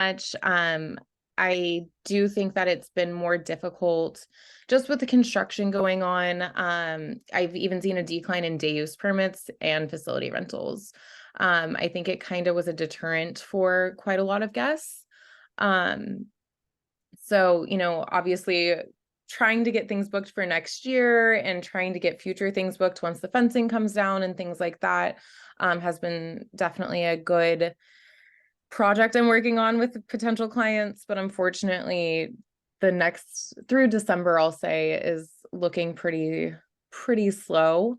much. I do think that it's been more difficult just with the construction going on. I've even seen a decline in day use permits and facility rentals. I think it kind of was a deterrent for quite a lot of guests. So, obviously trying to get things booked for next year and trying to get future things booked once the fencing comes down and things like that has been definitely a good project I'm working on with potential clients, but unfortunately the next through December, I'll say, is looking pretty slow.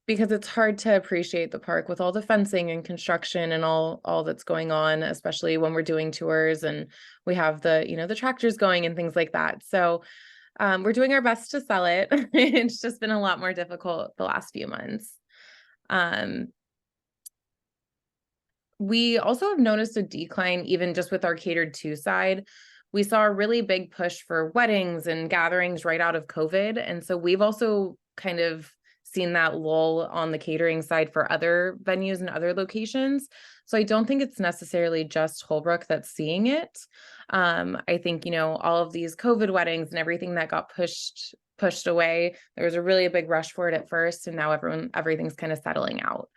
Because it's hard to appreciate the park with all the fencing and construction and all that's going on, especially when we're doing tours and we have the tractors going and things like that. So we're doing our best to sell it. It's just been a lot more difficult the last few months. We also have noticed a decline even just with our catered to side. We saw a really big push for weddings and gatherings right out of COVID. And so we've also kind of seen that lull on the catering side for other venues and other locations. So I don't think it's necessarily just Holbrook that's seeing it. I think, all of these COVID weddings and everything that got pushed away, there was a really big rush for it at first, and now everything's kind of settling out.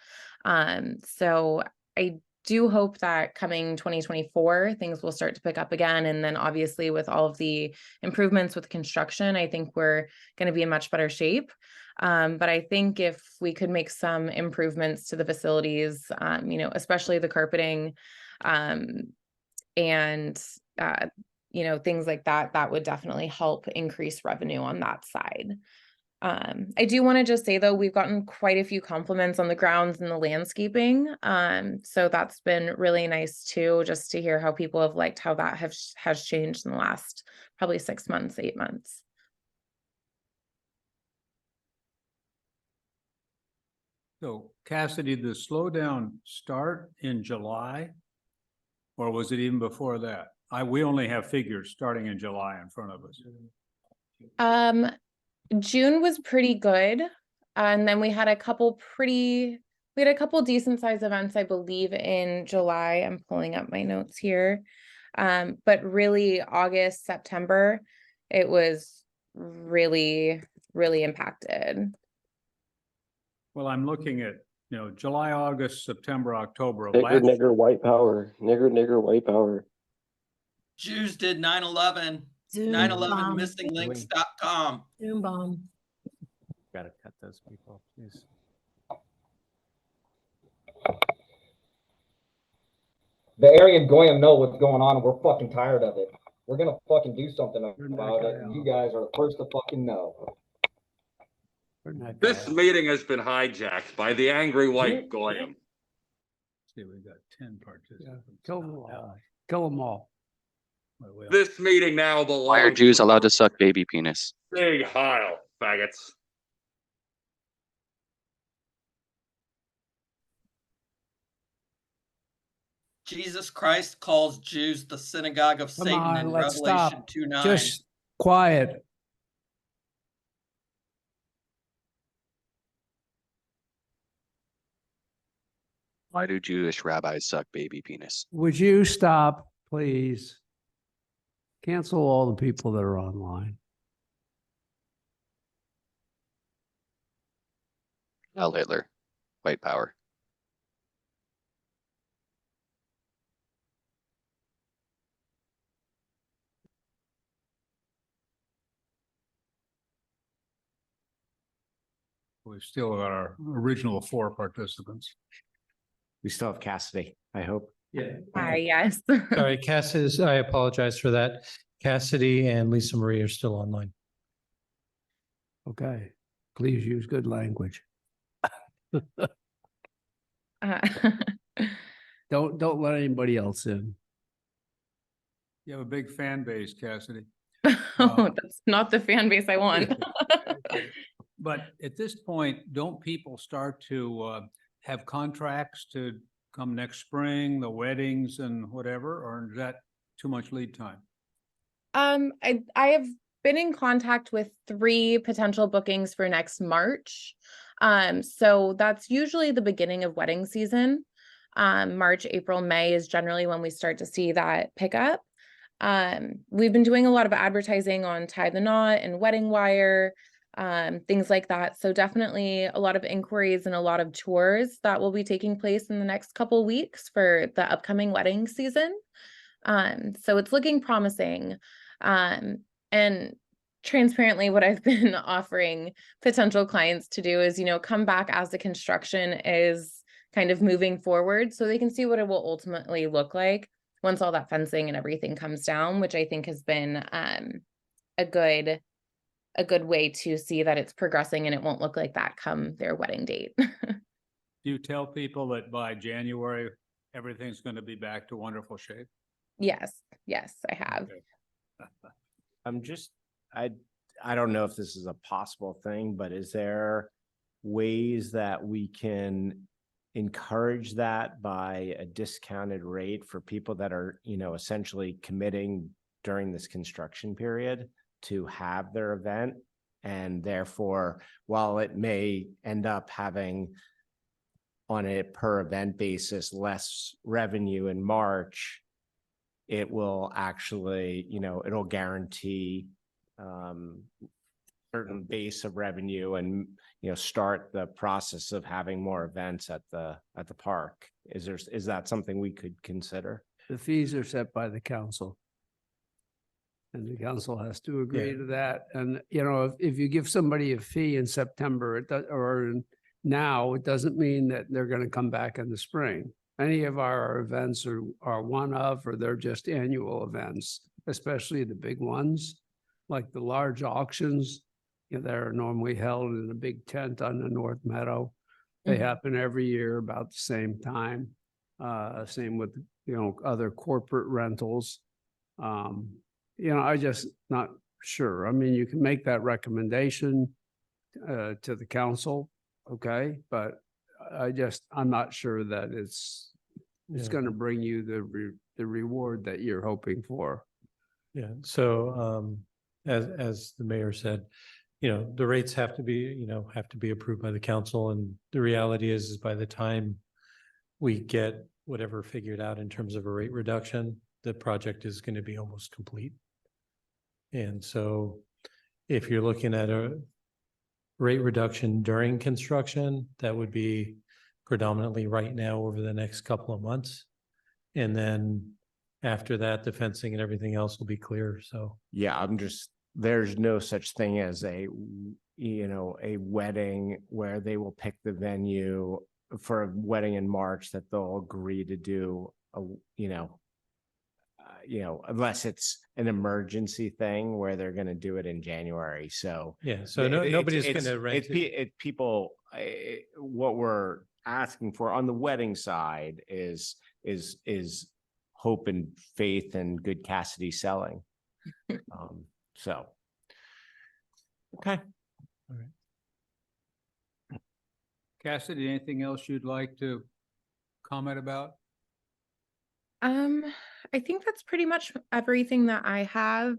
So I do hope that coming 2024, things will start to pick up again. And then obviously with all of the improvements with construction, I think we're going to be in much better shape. But I think if we could make some improvements to the facilities, especially the carpeting, and things like that, that would definitely help increase revenue on that side. I do want to just say, though, we've gotten quite a few compliments on the grounds and the landscaping. So that's been really nice too, just to hear how people have liked how that has changed in the last probably 6 months, 8 months. So Cassidy, the slowdown start in July, or was it even before that? We only have figures starting in July in front of us. June was pretty good. And then we had a couple decent sized events, I believe, in July. I'm pulling up my notes here. But really August, September, it was really, really impacted. Well, I'm looking at, July, August, September, October. Nigger, white power. Nigger, white power. Jews did 9/11. 9/11missinglinks.com. Zoom bomb. Gotta cut those people, please. The Aryan Goyim know what's going on, and we're fucking tired of it. We're gonna fucking do something about it, and you guys are the first to fucking know. This meeting has been hijacked by the angry white Goyim. See, we've got 10 participants. Yeah, kill them all. Kill them all. This meeting now belongs. Why are Jews allowed to suck baby penis? Big Heil, faggots. Jesus Christ calls Jews the synagogue of Satan in Revelation 2:9. Just quiet. Why do Jewish rabbis suck baby penis? Would you stop, please? Cancel all the people that are online. Heil Hitler, white power. We've still got our original 4 participants. We still have Cassidy, I hope. Yeah. Hi, yes. Sorry, Cassidy, I apologize for that. Cassidy and Lisa Marie are still online. Okay, please use good language. Don't let anybody else in. You have a big fan base, Cassidy. Oh, that's not the fan base I want. But at this point, don't people start to have contracts to come next spring, the weddings and whatever, or is that too much lead time? I have been in contact with 3 potential bookings for next March. So that's usually the beginning of wedding season. March, April, May is generally when we start to see that pick up. We've been doing a lot of advertising on Tie the Knot and Wedding Wire, things like that. So definitely a lot of inquiries and a lot of tours that will be taking place in the next couple weeks for the upcoming wedding season. So it's looking promising. And transparently, what I've been offering potential clients to do is, come back as the construction is kind of moving forward so they can see what it will ultimately look like once all that fencing and everything comes down, which I think has been a good way to see that it's progressing and it won't look like that come their wedding date. Do you tell people that by January, everything's going to be back to wonderful shape? Yes, I have. Okay. I'm just, I don't know if this is a possible thing, but is there ways that we can encourage that by a discounted rate for people that are, essentially committing during this construction period to have their event? And therefore, while it may end up having on a per event basis less revenue in March, it will actually, it'll guarantee certain base of revenue and, start the process of having more events at the park. Is that something we could consider? The fees are set by the council. And the council has to agree to that. And, if you give somebody a fee in September, now, it doesn't mean that they're going to come back in the spring. Any of our events are one of, or they're just annual events, especially the big ones, like the large auctions. That are normally held in a big tent on the North Meadow. They happen every year about the same time. Same with, other corporate rentals. I just not sure. I mean, you can make that recommendation to the council, okay? But I'm not sure that it's going to bring you the reward that you're hoping for. Yeah. So as the mayor said, the rates have to be approved by the council. And the reality is by the time we get whatever figured out in terms of a rate reduction, the project is going to be almost complete. And so if you're looking at a rate reduction during construction, that would be predominantly right now over the next couple of months. And then after that, the fencing and everything else will be clear. So yeah, there's no such thing as a wedding where they will pick the venue for a wedding in March that they'll agree to do unless it's an emergency thing where they're going to do it in January. So yeah, so nobody's going to rent it. People, what we're asking for on the wedding side is hope and faith and good Cassidy selling. So, okay. All right. Cassidy, anything else you'd like to comment about? I think that's pretty much everything that I have.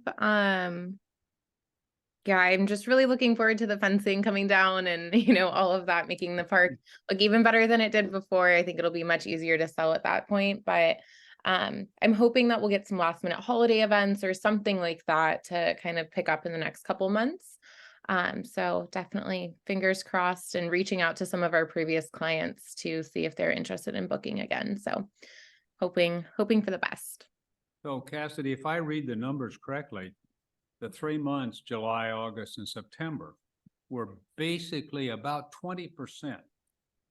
Yeah, I'm just really looking forward to the fencing coming down and, all of that, making the park look even better than it did before. I think it'll be much easier to sell at that point, but I'm hoping that we'll get some last minute holiday events or something like that to kind of pick up in the next couple months. So definitely fingers crossed and reaching out to some of our previous clients to see if they're interested in booking again. So hoping for the best. So Cassidy, if I read the numbers correctly, the 3 months, July, August, and September, were basically about 20%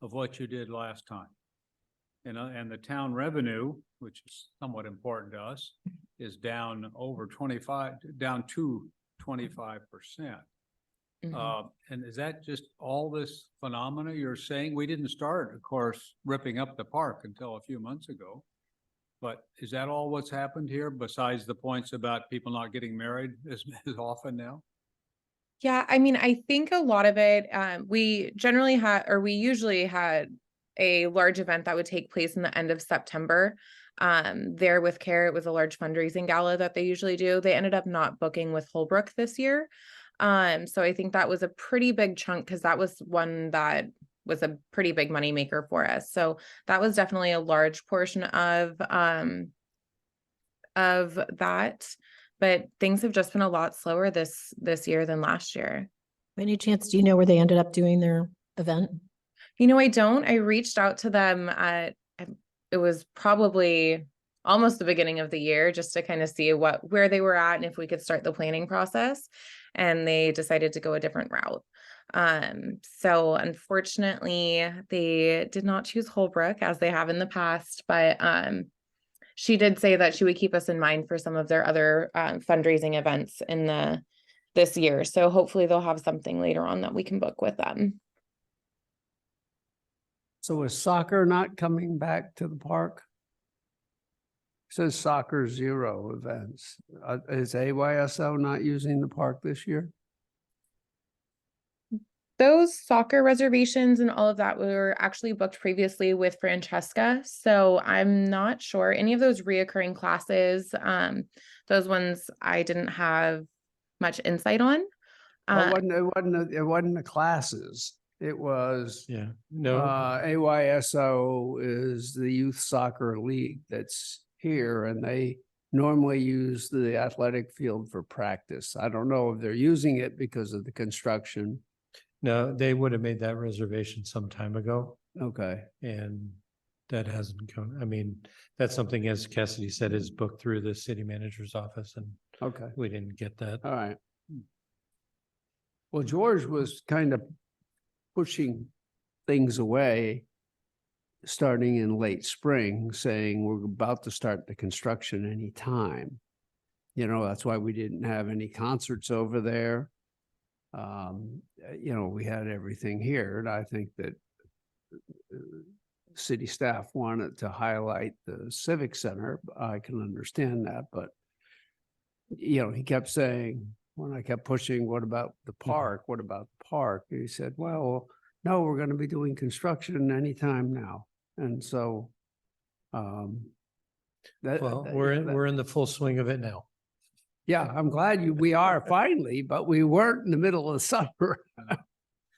of what you did last time. And the town revenue, which is somewhat important to us, is down down to 25%. And is that just all this phenomena you're saying? We didn't start, of course, ripping up the park until a few months ago. But is that all what's happened here, besides the points about people not getting married as often now? Yeah, I mean, I think a lot of it, we usually had a large event that would take place in the end of September. There with Care, it was a large fundraising gala that they usually do. They ended up not booking with Holbrook this year. So I think that was a pretty big chunk because that was one that was a pretty big moneymaker for us. So that was definitely a large portion of that. But things have just been a lot slower this year than last year. By any chance, do you know where they ended up doing their event? You know, I don't. I reached out to them it was probably almost the beginning of the year just to kind of see where they were at and if we could start the planning process. And they decided to go a different route. So unfortunately, they did not choose Holbrook as they have in the past, but she did say that she would keep us in mind for some of their other fundraising events in this year. So hopefully they'll have something later on that we can book with them. So is soccer not coming back to the park? It says soccer 0 events. Is AYSO not using the park this year? Those soccer reservations and all of that were actually booked previously with Francesca. So I'm not sure any of those reoccurring classes. Those ones I didn't have much insight on. It wasn't the classes. It was Yeah, no, AYSO is the youth soccer league that's here, and they normally use the athletic field for practice. I don't know if they're using it because of the construction. no, they would have made that reservation some time ago. Okay. And that hasn't come. I mean, that's something, as Cassidy said, is booked through the city manager's office, and Okay. we didn't get that. All right. Well, George was kind of pushing things away starting in late spring, saying we're about to start the construction anytime. You know, that's why we didn't have any concerts over there. You know, we had everything here, and I think that city staff wanted to highlight the civic center. I can understand that, but you know, he kept saying, when I kept pushing, what about the park? What about the park? He said, well, no, we're going to be doing construction anytime now. And so, Well, we're in the full swing of it now. yeah, I'm glad we are finally, but we weren't in the middle of summer.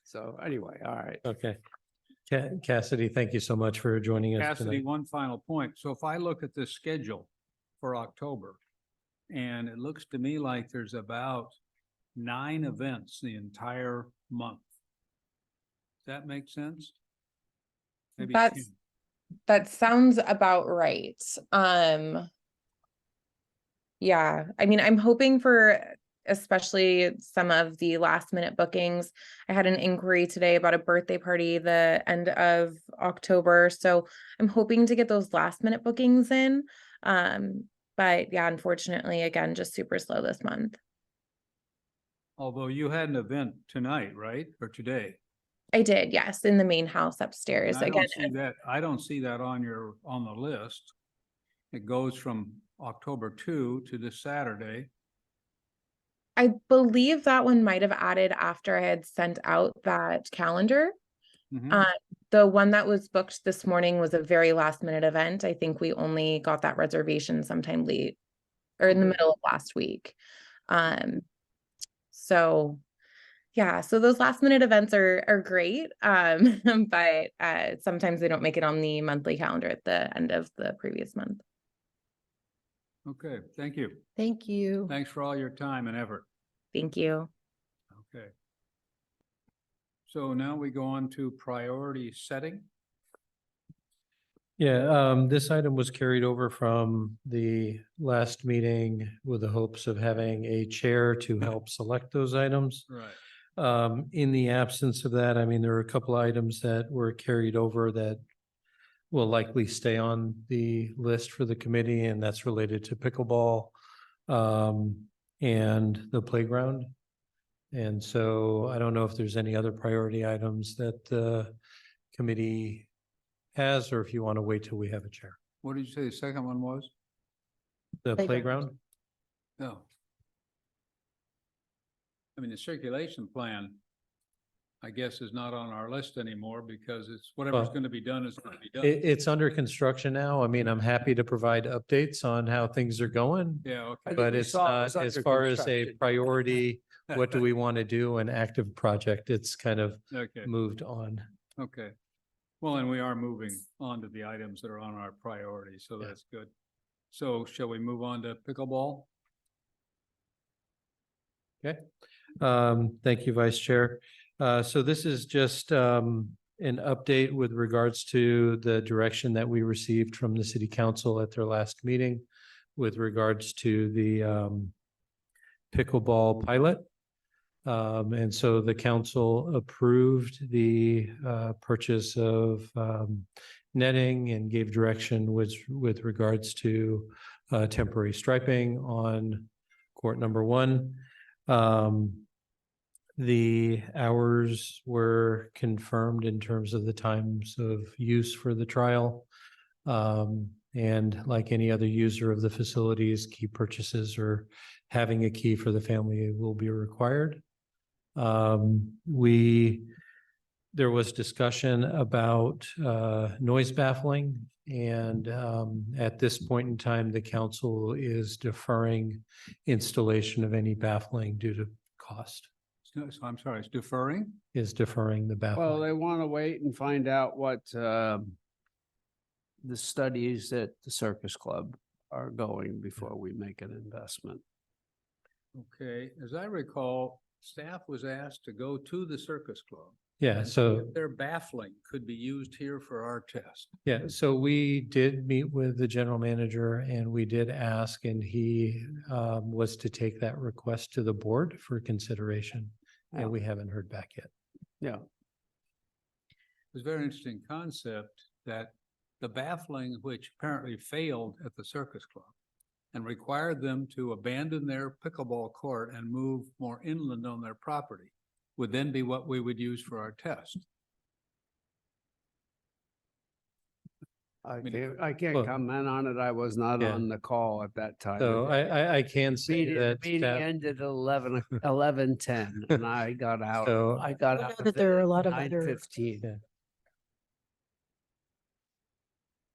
So anyway, all right. Okay. Cassidy, thank you so much for joining us Cassidy, tonight. one final point. So if I look at this schedule for October, and it looks to me like there's about 9 events the entire month. Does that make sense? Maybe 10. That sounds about right. Yeah, I mean, I'm hoping for especially some of the last minute bookings. I had an inquiry today about a birthday party the end of October. So I'm hoping to get those last minute bookings in. But yeah, unfortunately, again, just super slow this month. Although you had an event tonight, right? Or today? I did, yes, in the main house upstairs. And I Again, don't see that, I don't see that on the list. It goes from October 2 to this Saturday. I believe that one might have added after I had sent out that calendar. Mhm. The one that was booked this morning was a very last minute event. I think we only got that reservation sometime late or in the middle of last week. So yeah, so those last minute events are great. But sometimes they don't make it on the monthly calendar at the end of the previous month. Okay, thank you. Thank you. Thanks for all your time and effort. Thank you. Okay. So now we go on to priority setting. Yeah, this item was carried over from the last meeting with the hopes of having a chair to help select those items. Right. In the absence of that, I mean, there are a couple of items that were carried over that will likely stay on the list for the committee, and that's related to pickleball and the playground. And so I don't know if there's any other priority items that the committee has, or if you want to wait till we have a chair. What did you say the second one was? The Playground. playground? No. I mean, the circulation plan, I guess, is not on our list anymore because it's whatever's Well, going to be done is going to be done. It's under construction now. I mean, I'm happy to provide updates on how things are going, Yeah, okay. but we it's saw it not was as under far as a construction. priority. What do we want to do? An active project? It's kind of Okay, moved on. Okay. Well, and we are moving on to the items that are on our priority, so Yeah. that's good. So shall we move on to pickleball? Okay. Thank you, Vice Chair. So this is just an update with regards to the direction that we received from the city council at their last meeting with regards to the pickleball pilot. And so the council approved the purchase of netting and gave direction with regards to temporary striping on court number 1. The hours were confirmed in terms of the times of use for the trial. And like any other user of the facilities, key purchases or having a key for the family will be required. There was discussion about noise baffling, and at this point in time, the council is deferring installation of any baffling due to cost, So I'm sorry, it's deferring? is deferring the Well, baffling. they want to wait and find out what the studies at the Circus Club are going before we make an investment. Okay, as I recall, staff was asked to go to the Circus Club. Yeah, and see so, if their baffling could be used here for our test. yeah, so we did meet with the general manager and we did ask, and he was to take that request to the board for consideration. Yeah. And we haven't heard back yet. Yeah, It was a very interesting concept that the baffling, which apparently failed at the Circus Club and required them to abandon their pickleball court and move more inland on their property, would then be what we would use for our test. I can't Well- comment on it. I was not Yeah. on the call at that time. So I can say Meeting, that. meeting staff- ended at 11:10 and I got out. So- I got I know out. that there are a lot of other- 9:15. Yeah.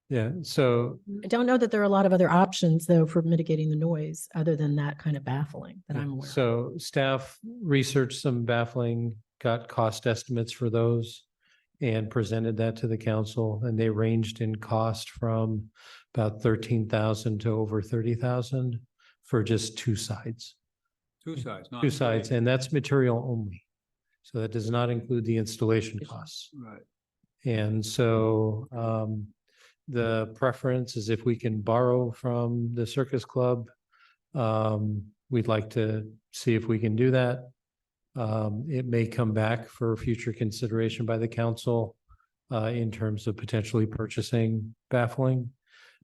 Yeah, so I don't know that there are a lot of other options though for mitigating the noise other than that kind of baffling that I'm aware of. So staff researched some baffling, got cost estimates for those and presented that to the council, and they ranged in cost from about 13,000 to over 30,000 for just 2 sides. Two sides, not 2 sides, three. and that's material only. So that does not include the installation costs. Right. And so the preference is if we can borrow from the Circus Club, we'd like to see if we can do that. It may come back for future consideration by the council in terms of potentially purchasing baffling.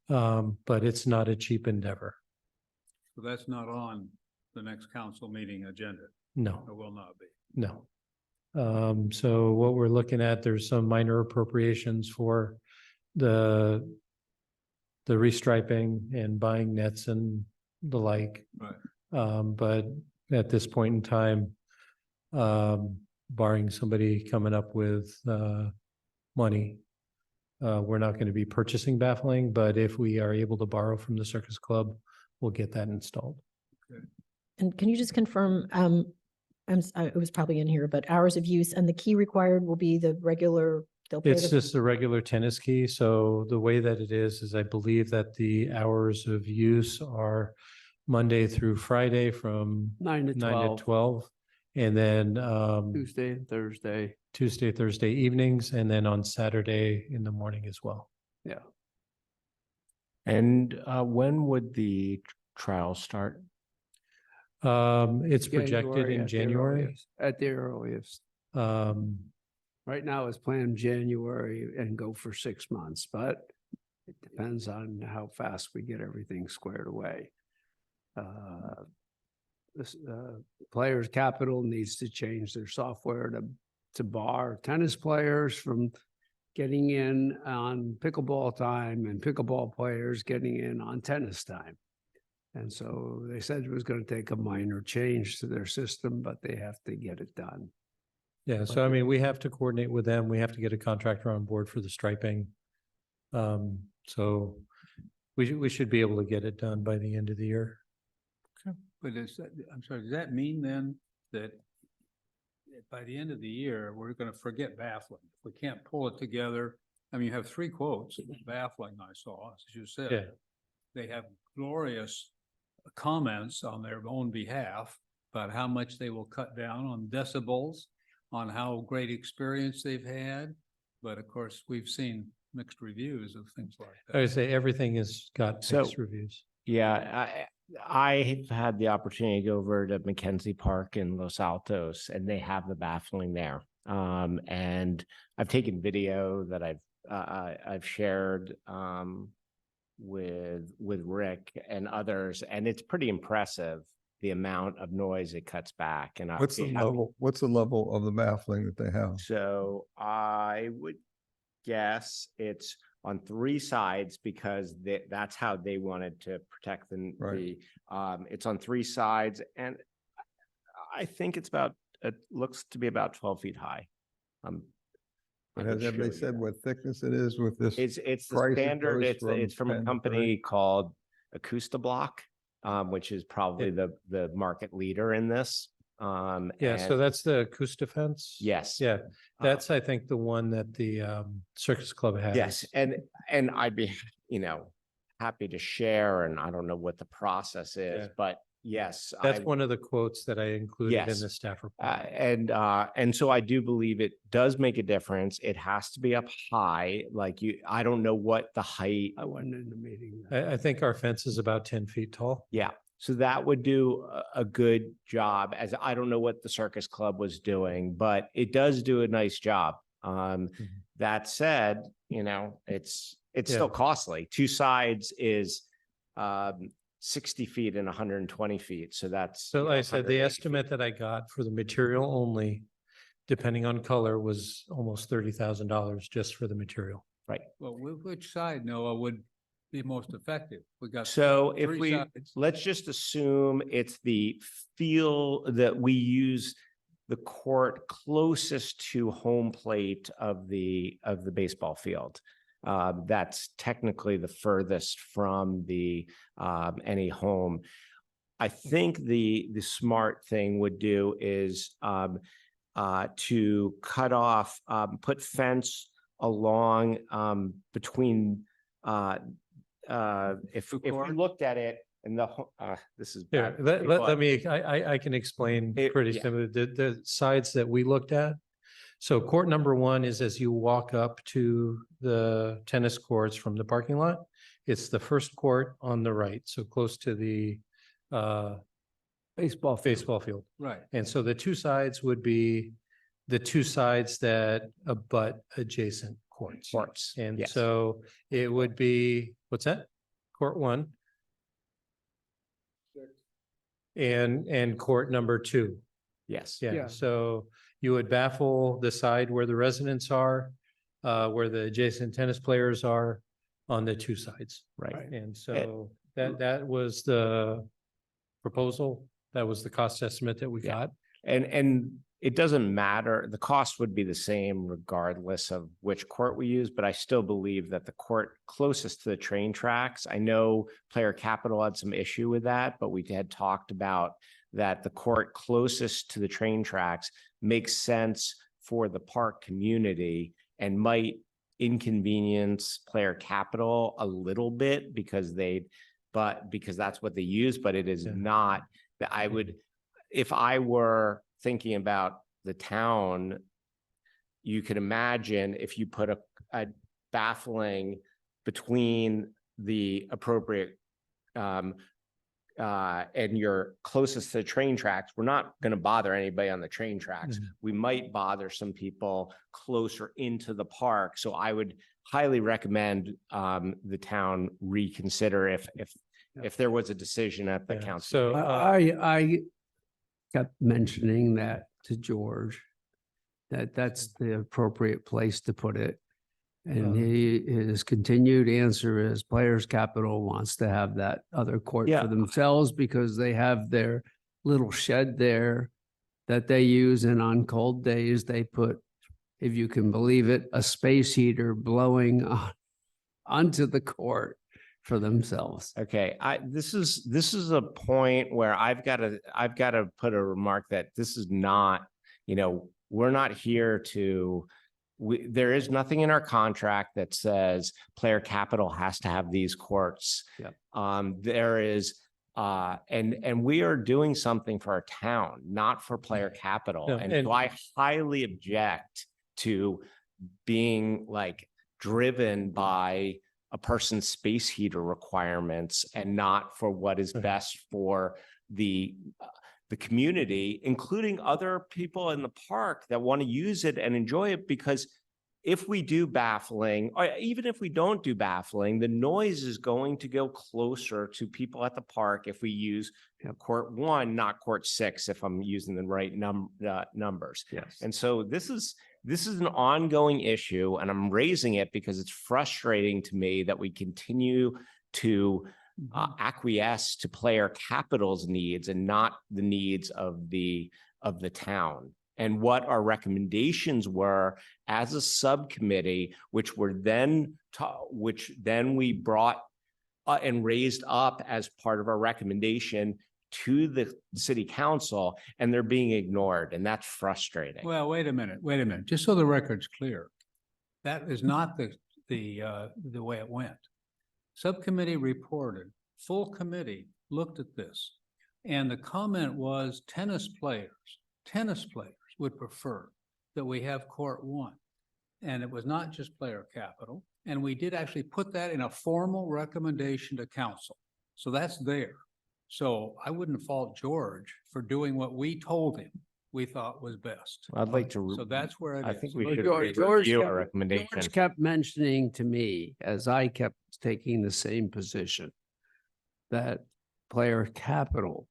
But it's not a cheap endeavor. So that's not on the next council meeting agenda. No. It will not be. No. So what we're looking at, there's some minor appropriations for the restriping and buying nets and the like. Right. But at this point in time, barring somebody coming up with money, we're not going to be purchasing baffling, but if we are able to borrow from the Circus Club, we'll get that installed. And can you just confirm, it was probably in here, but hours of use and the key required will be the regular, they'll pay It's the- just a regular tennis key. So the way that it is I believe that the hours of use are Monday through Friday from 9 to 9 12, to 12. And then Tuesday and Thursday. Tuesday, Thursday evenings, and then on Saturday in the morning as well. Yeah. And when would the trial start? It's projected January in at the January. earliest- At the earliest. Right now it's planned January and go for 6 months, but it depends on how fast we get everything squared away. This Players Capital needs to change their software to bar tennis players from getting in on pickleball time and pickleball players getting in on tennis time. And so they said it was going to take a minor change to their system, but they have to get it done. Yeah, so I mean, we have to coordinate with them. We have to get a contractor on board for the striping. So we should be able to get it done by the end of the year. But I'm sorry, does that mean then that by the end of the year, we're gonna forget baffling. If we can't pull it together, I mean, you have 3 quotes, baffling I saw, as you Yeah. said. They have glorious comments on their own behalf about how much they will cut down on decibels, on how great experience they've had. But of course, we've seen mixed reviews of things like that. I would say everything has got So- mixed reviews. Yeah, I've had the opportunity to go over to Mackenzie Park in Los Altos, and they have the baffling there. And I've taken video that I've shared with Rick and others, and it's pretty impressive the amount of noise it cuts back. And What's the level of the baffling that they have? So I would guess it's on 3 sides because that's how they wanted to protect Right. it's on 3 sides, and I think it looks to be about 12 feet high. But have they said what thickness it is with this? It's the price it standard, goes it's from a 10 to company called Acoustablock, which is probably the market leader in this. Yeah, so and- that's the Acoustafence? Yes. Yeah, that's, I think, the one that the Circus Club has. Yes, and I'd be, happy to share, and I don't know what the process is, Yeah. but yes. That's I- one of the quotes that I included in Yes. the staff report. And so I do believe it does make a difference. It has to be up high, I don't know what the height. I wasn't in the meeting. I think our fence is about 10 feet tall. Yeah, so that would do a good job, as I don't know what the Circus Club was doing, but it does do a nice job. That said, it's Yeah. still costly. 2 sides is 60 feet and 120 feet. So that's. So like I said, the 180 estimate feet. that I got for the material only, depending on color, was almost $30,000 just for the material. Right. Well, which side, Noah, would be most effective? We got. So if 3 sides. let's just assume it's the feel that we use the court closest to home plate of the baseball field. That's technically the furthest from any home. I think the smart thing would do is to cut off, put fence along between if we looked at it and this is Yeah, bad, let but me, I can explain pretty yeah. simply, the sides that we looked at. So court number 1 is as you walk up to the tennis courts from the parking lot. It's the first court on the right, so close to the Baseball. field. baseball field. Right. And so the 2 sides would be the 2 sides that abut adjacent courts. And yes. so it would be, what's that? Court 1. And court number 2. Yes. Yeah, Yeah. so you would baffle the side where the residents are, where the adjacent tennis players are on the 2 sides. Right. And so that was the proposal. That was the cost estimate that we Yeah. got. And it doesn't matter, the cost would be the same regardless of which court we use, but I still believe that the court closest to the train tracks, I know Player Capital had some issue with that, but we had talked about that the court closest to the train tracks makes sense for the park community and might inconvenience Player Capital a little bit because that's what they use, but it is Yeah. not, that I would, if I were thinking about the town, you could imagine if you put a baffling between the appropriate and you're closest to the train tracks, we're not going to bother anybody on the train tracks. Mhm. We might bother some people closer into the park. So I would highly recommend the town reconsider if there was a decision at the Yeah. council. So I kept mentioning that to George, that's the appropriate place to put it. And his continued answer is Players Capital wants to have that other court Yeah. for themselves because they have their little shed there that they use, and on cold days, they put, if you can believe it, a space heater blowing onto the court for themselves. Okay, this is a point where I've got to put a remark that this is not, we're not here to, there is nothing in our contract that says player capital has to have these courts. There is, and we are doing something for our town, not for player capital. No, And and- so I highly object to being like driven by a person's space heater requirements and not for what is best for the community, including other people in the park that want to use it and enjoy it. Because if we do baffling, or even if we don't do baffling, the noise is going to go closer to people at the park if we use court 1, not court 6, if I'm using the right numbers. Yes. And so this is an ongoing issue, and I'm raising it because it's frustrating to me that we continue to acquiesce to player capital's needs and not the needs of the town. And what our recommendations were as a subcommittee, which then we brought and raised up as part of our recommendation to the city council, and they're being ignored, and that's frustrating. Well, wait a minute, just so the record's clear. That is not the way it went. Subcommittee reported, full committee looked at this, and the comment was tennis players would prefer that we have court 1. And it was not just player capital. And we did actually put that in a formal recommendation to council. So that's there. So I wouldn't fault George for doing what we told him we thought was best. I'd like to. So that's where it is. I think we Well, should George review kept- our recommendation. George kept mentioning to me, as I kept taking the same position, that player capital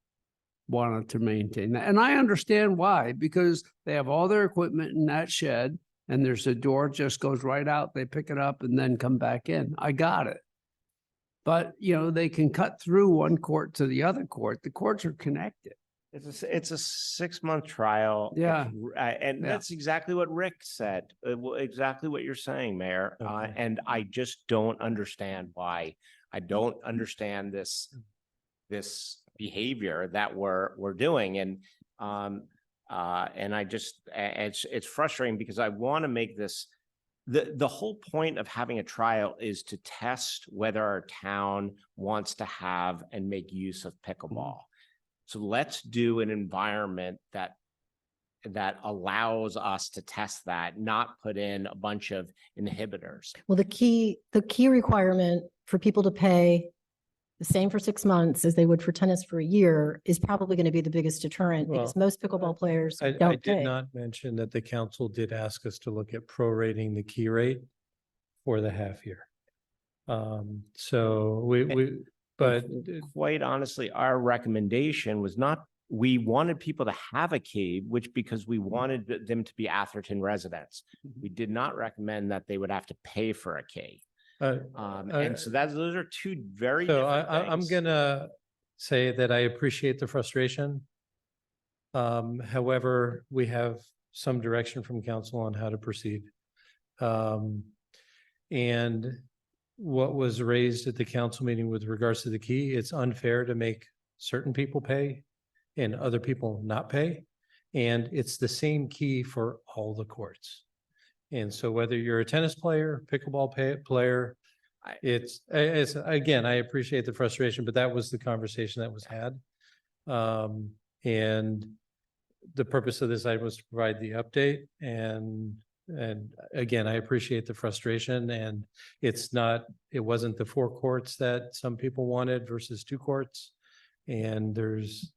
wanted to maintain that. And I understand why, because they have all their equipment in that shed and there's a door just goes right out, they pick it up and then come back in. I got it. But, they can cut through one court to the other court. The courts are connected. It's a 6-month trial. Yeah. And Yeah. that's exactly what Rick said, exactly what you're saying, Mayor. Okay. And I just don't understand why. I don't understand this behavior that we're doing. And I just, it's frustrating because I want to make this, the whole point of having a trial is to test whether our town wants to have and make use of pickleball. So let's do an environment that allows us to test that, not put in a bunch of inhibitors. Well, the key requirement for people to pay the same for 6 months as they would for tennis for a year is probably going to be the biggest deterrent because most pickleball players I don't did pay. not mention that the council did ask us to look at prorating the key rate for the half year. So but quite honestly, our recommendation was not, we wanted people to have a key, because we wanted them to be Atherton residents. We did not recommend that they would have to pay for a key. And so those are two very So different I'm things. gonna say that I appreciate the frustration. However, we have some direction from council on how to proceed. And what was raised at the council meeting with regards to the key, it's unfair to make certain people pay and other people not pay. And it's the same key for all the courts. And so whether you're a tennis player, pickleball player, it's again, I appreciate the frustration, but that was the conversation that was had. And the purpose of this item was to provide the update. And again, I appreciate the frustration, and it wasn't the 4 courts that some people wanted versus 2 courts. And there's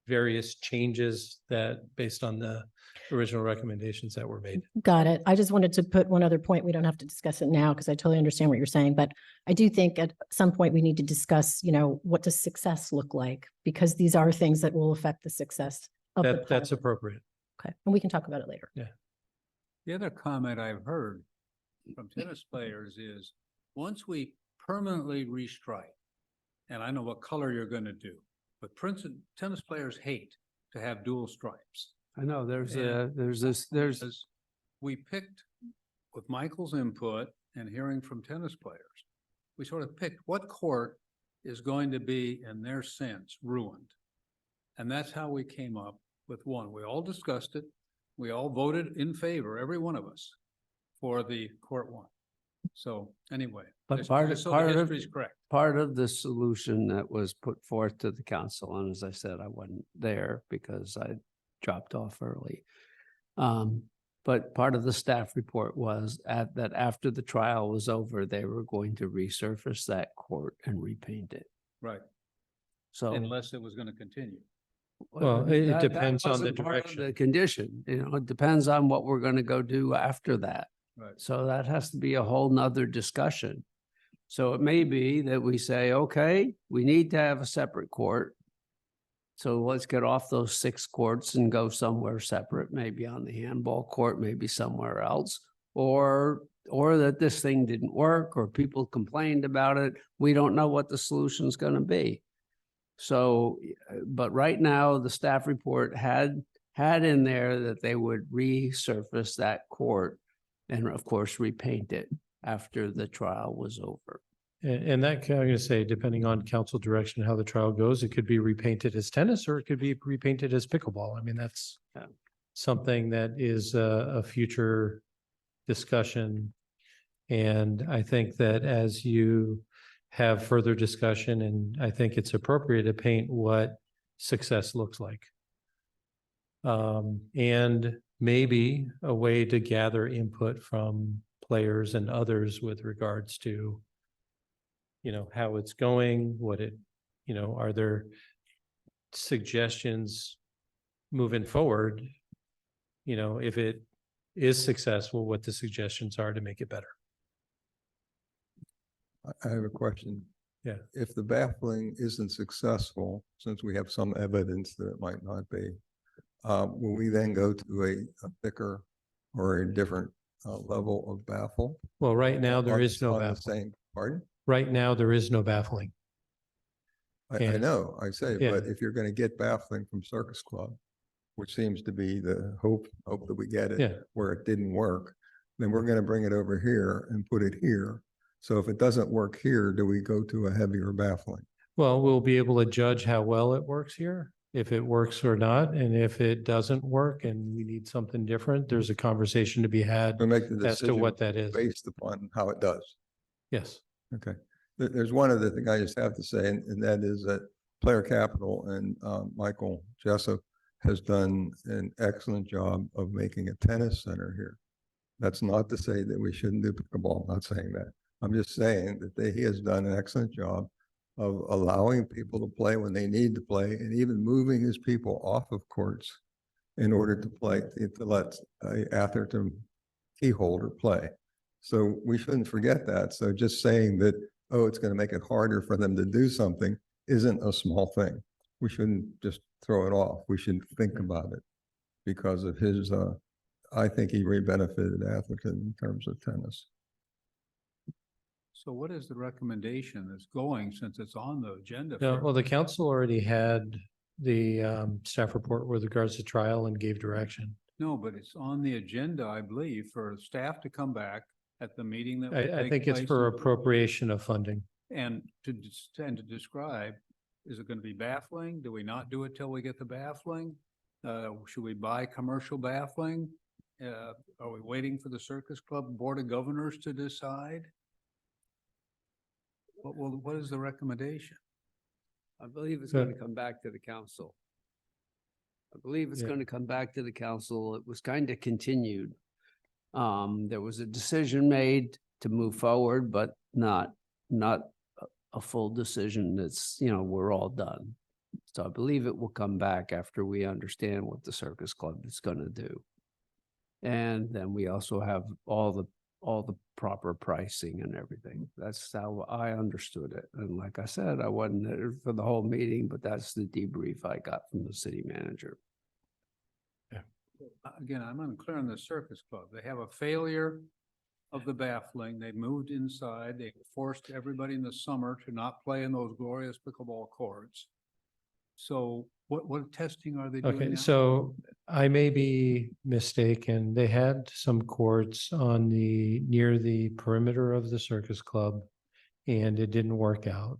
various changes that based on the original recommendations that were made. Got it. I just wanted to put one other point. We don't have to discuss it now because I totally understand what you're saying, but I do think at some point we need to discuss, what does success look like? Because these are things that will affect the success of the That's pilot. appropriate. Okay, and we can talk about it later. Yeah. The other comment I've heard from tennis players is, once we permanently restripe, and I know what color you're going to do, but tennis players hate to have dual stripes. I know there's We picked, with Michael's input and hearing from tennis players, we sort of picked what court is going to be, in their sense, ruined. And that's how we came up with one. We all discussed it. We all voted in favor, every one of us, for the court one. So anyway. But just- part just of, so the part of, history's correct. part of the solution that was put forth to the council, and as I said, I wasn't there because I dropped off early. But part of the staff report was that after the trial was over, they were going to resurface that court and repaint it. Right. So. Unless it was going to continue. Well, it that depends on the wasn't part of direction. The condition, it depends on what we're gonna go do after that. Right. So that has to be a whole nother discussion. So it may be that we say, okay, we need to have a separate court. So let's get off those 6 courts and go somewhere separate, maybe on the handball court, maybe somewhere else. Or that this thing didn't work, or people complained about it. We don't know what the solution's gonna be. So, but right now, the staff report had in there that they would resurface that court and of course repaint it after the trial was over. And that, I'm gonna say, depending on council direction, how the trial goes, it could be repainted as tennis or it could be repainted as pickleball. I mean, that's Yeah. something that is a future discussion. And I think that as you have further discussion, and I think it's appropriate to paint what success looks like. And maybe a way to gather input from players and others with regards to, how it's going, are there suggestions moving forward? If it is successful, what the suggestions are to make it better. I have a question. Yeah. If the baffling isn't successful, since we have some evidence that it might not be, will we then go to a thicker or a different level of baffle? Well, right now, there On- is no on the baffling. same, pardon? Right now, there is no baffling. I And- know, I say, Yeah. but if you're gonna get baffling from Circus Club, which seems to be the hope that we get Yeah. it where it didn't work, then we're gonna bring it over here and put it here. So if it doesn't work here, do we go to a heavier baffling? Well, we'll be able to judge how well it works here, if it works or not. And if it doesn't work and we need something different, there's a conversation to be had To make the as to decision what that is. based upon how it does. Yes. Okay. There's one other thing I just have to say, and that is that Player Capital and Michael Jessup has done an excellent job of making a tennis center here. That's not to say that we shouldn't do pickleball. I'm not saying that. I'm just saying that he has done an excellent job of allowing people to play when they need to play and even moving his people off of courts in order to play, to let a Atherton key holder play. So we shouldn't forget that. So just saying that, oh, it's going to make it harder for them to do something isn't a small thing. We shouldn't just throw it off. We should think about it because of his, I think he really benefited Atherton in terms of tennis. So what is the recommendation that's going since it's on the agenda? No, for- well, the council already had the staff report with regards to trial and gave direction. No, but it's on the agenda, I believe, for staff to come back at the meeting that. will I take think it's place for in- appropriation of funding. And to describe, is it going to be baffling? Do we not do it till we get the baffling? Should we buy commercial baffling? Are we waiting for the Circus Club Board of Governors to decide? What is the recommendation? I believe it's Yeah. gonna come back to the council. I believe it's Yeah. gonna come back to the council. It was kind of continued. There was a decision made to move forward, but not a full decision that's, we're all done. So I believe it will come back after we understand what the Circus Club is gonna do. And then we also have all the proper pricing and everything. That's how I understood it. And like I said, I wasn't there for the whole meeting, but that's the debrief I got from the city manager. Again, I'm unclear on the Circus Club. They have a failure of the baffling. They moved inside. They forced everybody in the summer to not play in those glorious pickleball courts. So what testing are they doing Okay, now? so I may be mistaken. They had some courts near the perimeter of the Circus Club and it didn't work out.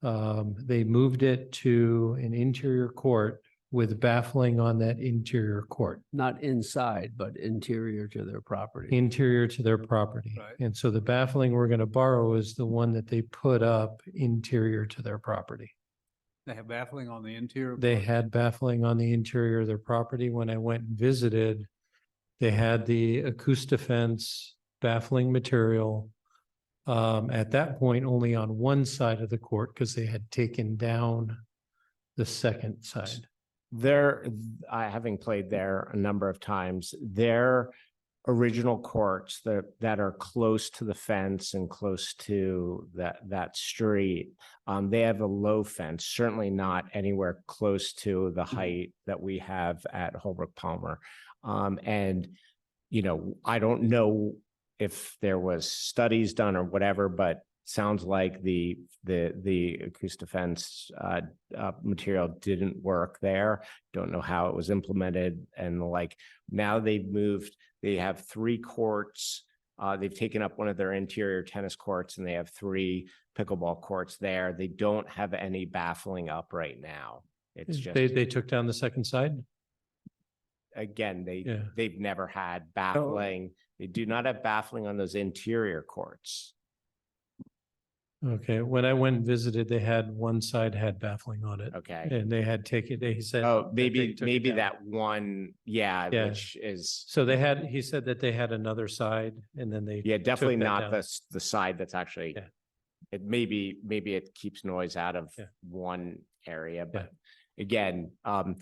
They moved it to an interior court with baffling on that interior court, Not inside, but interior to their property. interior to their property. Right. And so the baffling we're going to borrow is the one that they put up interior to their property. They have baffling on the interior. They part? had baffling on the interior of their property. When I went and visited, they had the Acoustafence baffling material. At that point, only on one side of the court because they had taken down the second side. Having played there a number of times, their original courts that are close to the fence and close to that street, they have a low fence, certainly not anywhere close to the height that we have at Holbrook Palmer. And, you know, I don't know if there was studies done or whatever, but sounds like the Acoustafence material didn't work there. Don't know how it was implemented. And like now they have 3 courts. They've taken up one of their interior tennis courts and they have 3 pickleball courts there. They don't have any baffling up right now. It's just, They took down the second side? again, Yeah. they've never had baffling. They do not have baffling on those interior courts. Okay, when I went and visited, they had one side had baffling on it. Okay. And they had taken, he said. Oh, that they maybe, took it maybe down. that one, yeah, Yeah. which is, So he said that they had another side and then they. yeah, definitely that not down. the side that's actually, Yeah. it maybe it keeps noise out of Yeah. one area, but again, I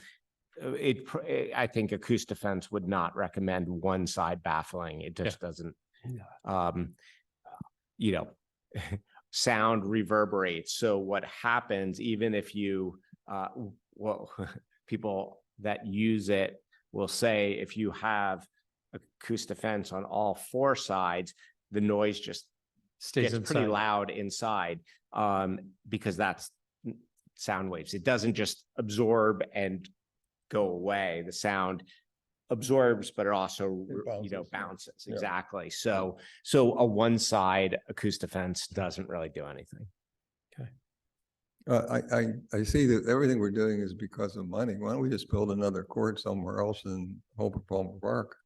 think Acoustafence would not recommend one side baffling. It just doesn't, you know, sound reverberates. So what happens, even if you, people that use it will say, if you have Acoustafence on all 4 sides, the noise just Stays gets pretty inside. loud inside, because that's sound waves. It doesn't just absorb and go away. The sound absorbs, but it also, bounces. Yeah. Exactly. So a one side Acoustafence doesn't really do anything. I see that everything we're doing is because of money. Why don't we just build another court somewhere else in Holbrook Palmer Park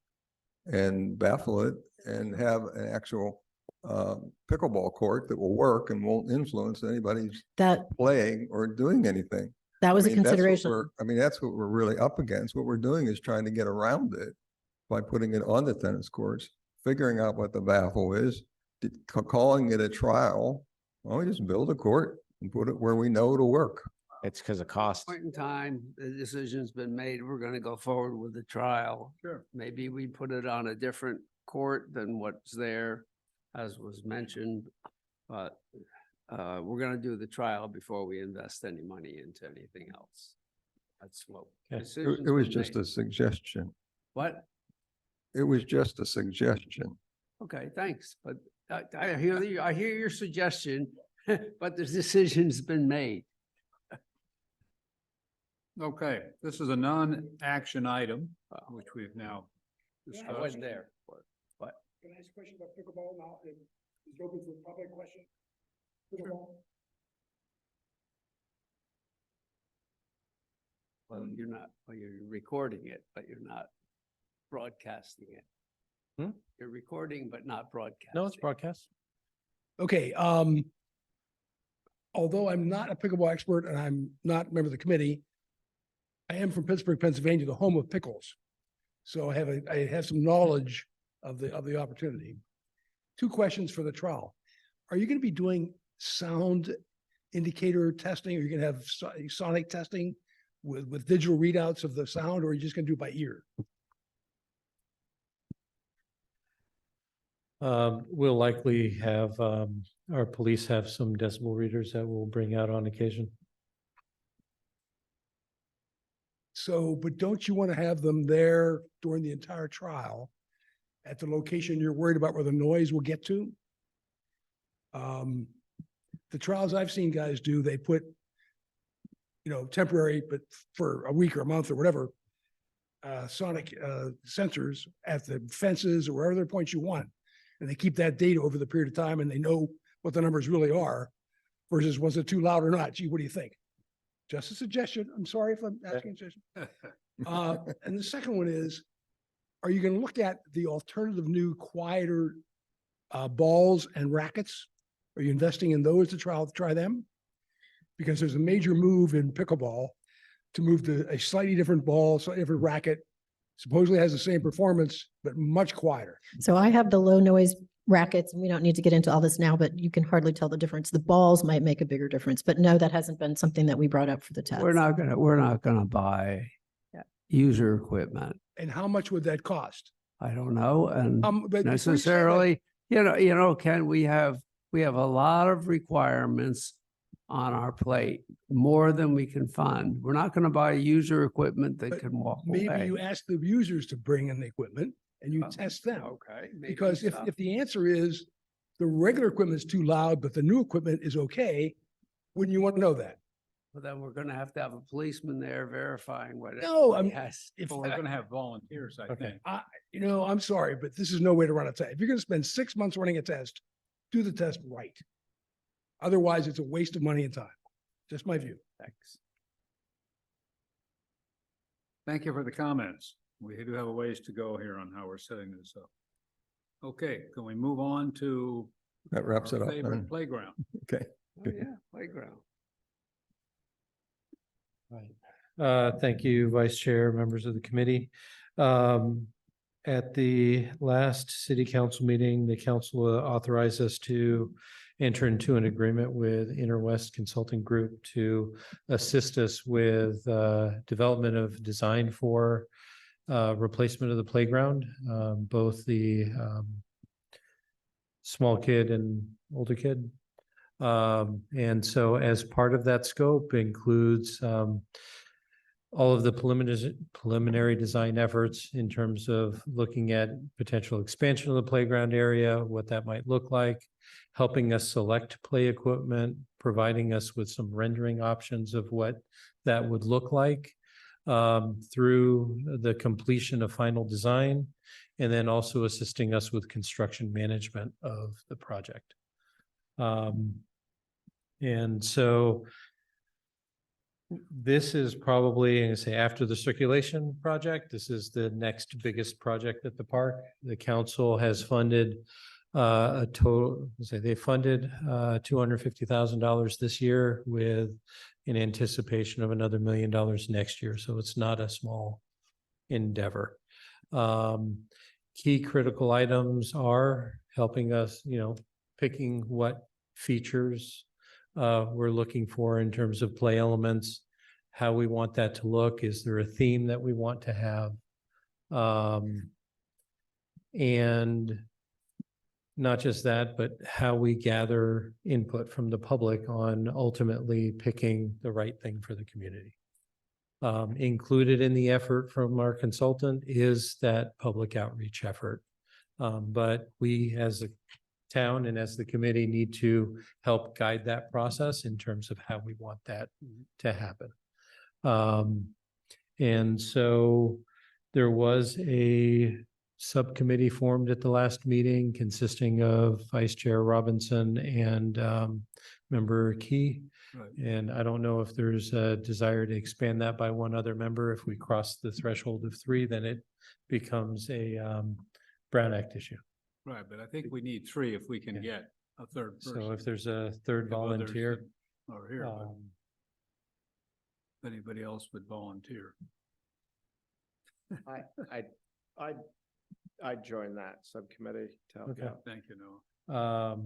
and baffle it and have an actual pickleball court that will work and won't influence anybody's That, playing or doing anything. that was a I mean, that's what consideration. that's what we're really up against. What we're doing is trying to get around it by putting it on the tennis courts, figuring out what the baffle is, calling it a trial. Why don't we just build a court and put it where we know it'll work? It's because of cost. Point in time, the decision's been made. We're going to go forward with the trial. Sure. Maybe we put it on a different court than what's there, as was mentioned. But we're going to do the trial before we invest any money into anything else. That's what. Okay. decision's It was been just made. a suggestion. What? It was just a suggestion. Okay, thanks. But I hear your suggestion, but the decision's been made. Okay, this is a non-action item, which we've now I discussed. wasn't there. What? Can I ask a question about pickleball now? Is it open for public question? Pickleball? Well, you're recording it, but you're not broadcasting it. Hmm? You're recording, but not broadcasting. No, it's broadcast. Okay, although I'm not a pickleball expert and I'm not a member of the committee, I am from Pittsburgh, Pennsylvania, the home of pickles. So I have some knowledge of the opportunity. 2 questions for the trial. Are you going to be doing sound indicator testing? Are you going to have sonic testing with digital readouts of the sound, or are you just going to do it by ear? We'll likely have, our police have some decibel readers that we'll bring out on occasion. So, but don't you want to have them there during the entire trial at the location you're worried about where the noise will get to? The trials I've seen guys do, they put, temporary, but for a week or a month or whatever, sonic sensors at the fences or wherever other points you want. And they keep that data over the period of time and they know what the numbers really are versus was it too loud or not? Gee, what do you think? Just a suggestion. I'm sorry if I'm asking a suggestion. And the second one is, are you gonna look at the alternative new quieter balls and rackets? Are you investing in those to try them? Because there's a major move in pickleball to move to a slightly different ball, slightly different racket. Supposedly has the same performance, but much quieter. So I have the low noise rackets, and we don't need to get into all this now, but you can hardly tell the difference. The balls might make a bigger difference, but no, that hasn't been something that we brought up for the test. We're not gonna buy user equipment. And how much would that cost? I don't know. And But before you say that- necessarily, Ken, we have a lot of requirements on our plate, more than we can fund. We're not gonna buy user equipment that But can walk Maybe away. you ask the users to bring in the equipment and you test them. Okay. maybe Because so. if the answer is the regular equipment is too loud, but the new equipment is okay, wouldn't you want to know that? Well, then we're gonna have to have a policeman there verifying what. No, everybody I'm- has. If, Well, we're gonna have volunteers, I Okay. think. I'm sorry, but this is no way to run a test. If you're gonna spend 6 months running a test, do the test right. Otherwise, it's a waste of money and time. Just my view. Thanks. Thank you for the comments. We do have a ways to go here on how we're setting this up. Okay, can we move on to That wraps our it up. favorite then. playground? Okay. Oh, yeah, playground. Right. Thank you, Vice Chair, members of the committee. At the last city council meeting, the council authorized us to enter into an agreement with Interwest Consulting Group to assist us with development of design for replacement of the playground, both the small kid and older kid. And so as part of that scope includes all of the preliminary design efforts in terms of looking at potential expansion of the playground area, what that might look like, helping us select play equipment, providing us with some rendering options of what that would look like through the completion of final design, and then also assisting us with construction management of the project. And so this is probably, I'm gonna say, after the circulation project, this is the next biggest project at the park. The council has funded a total, they funded $250,000 this year with an anticipation of another $1 million next year. So it's not a small endeavor. Key critical items are helping us, picking what features we're looking for in terms of play elements, how we want that to look. Is there a theme that we want to have? And not just that, but how we gather input from the public on ultimately picking the right thing for the community. Included in the effort from our consultant is that public outreach effort. But we as a town and as the committee need to help guide that process in terms of how we want that to happen. And so there was a subcommittee formed at the last meeting consisting of Vice Chair Robinson and Member Key. Right. And I don't know if there's a desire to expand that by one other member. If we cross the threshold of 3, then it becomes a Brown Act issue. Right, but I think we need 3 if we can get a third person. So if there's a third If others volunteer, Are here, but if anybody else would volunteer. I'd join that subcommittee to help Okay. out. Thank you, Noah.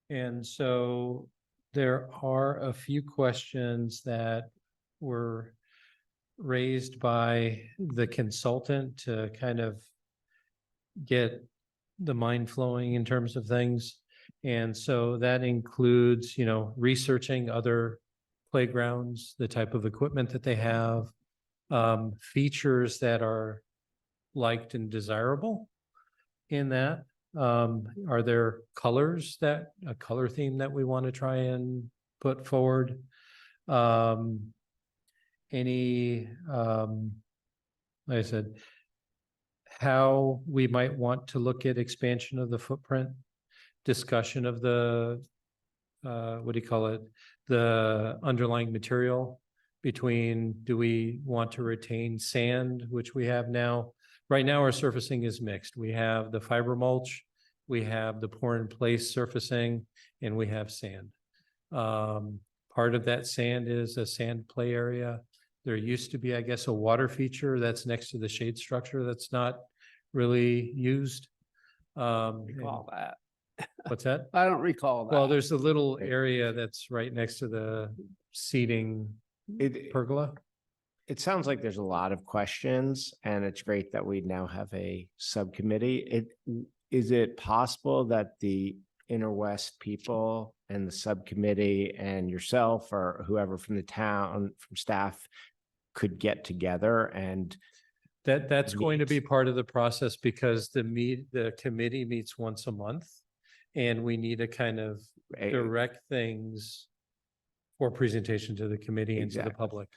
And so there are a few questions that were raised by the consultant to kind of get the mind flowing in terms of things. And so that includes, researching other playgrounds, the type of equipment that they have, features that are liked and desirable in that. Are there colors a color theme that we want to try and put forward? Like I said, how we might want to look at expansion of the footprint, discussion of the what do you call it? The underlying material between, do we want to retain sand, which we have now? Right now, our surfacing is mixed. We have the fiber mulch, we have the pour in place surfacing, and we have sand. Part of that sand is a sand play area. There used to be, I guess, a water feature that's next to the shade structure that's not really used. Recall that. What's that? I don't recall that. Well, there's a little area that's right next to the seating pergola. It sounds like there's a lot of questions, and it's great that we now have a subcommittee. Is it possible that the Inner West people and the subcommittee and yourself or whoever from the town, from staff, could get together and that's going to be part of the process, because the committee meets once a month, and we need to kind of direct things for presentation to the committee and to the public.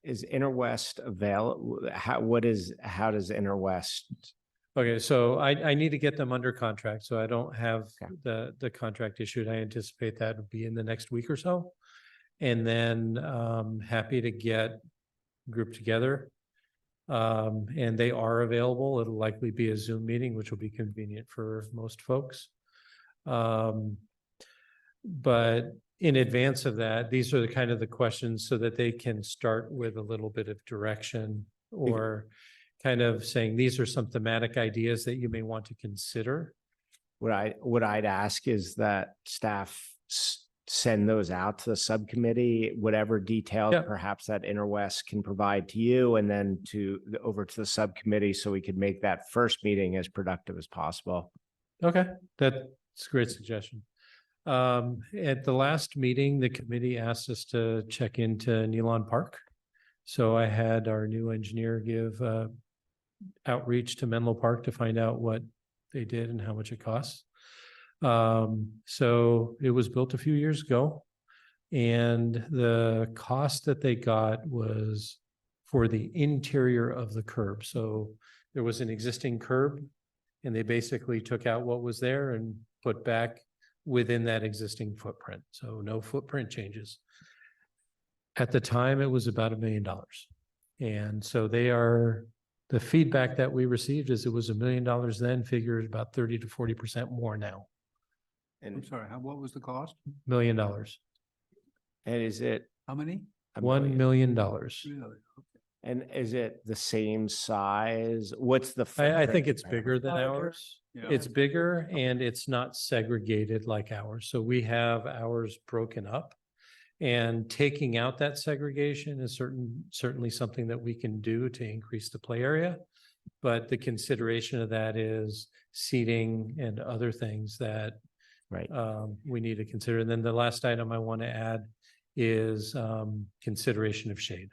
Is Inner West available? How does Inner West? Okay, so I need to get them under contract, so I don't have the contract issued. I anticipate that would be in the next week or so. And then happy to get grouped together. And they are available. It'll likely be a Zoom meeting, which will be convenient for most folks. But in advance of that, these are the kind of the questions so that they can start with a little bit of direction, or kind of saying, these are some thematic ideas that you may want to consider. What I'd ask is that staff send those out to the subcommittee, whatever details perhaps that Inner West can provide to you, and then over to the subcommittee, so we could make that first meeting as productive as possible. Okay, that's a great suggestion. At the last meeting, the committee asked us to check into Nealon Park. So I had our new engineer give outreach to Menlo Park to find out what they did and how much it costs. So it was built a few years ago, and the cost that they got was for the interior of the curb. So there was an existing curb, and they basically took out what was there and put back within that existing footprint. So no footprint changes. At the time, it was about $1 million. And so the feedback that we received is it was $1 million then, figured about 30 to 40% more now. I'm sorry, what was the cost? $1 million. And is it? How many? $1 million. Really? And is it the same size? What's the? I think it's bigger than ours. Yeah. It's bigger, and it's not segregated like ours. So we have ours broken up, and taking out that segregation is certainly something that we can do to increase the play area. But the consideration of that is seating and other things that we need to consider. And then the last item I want to add is consideration of shade.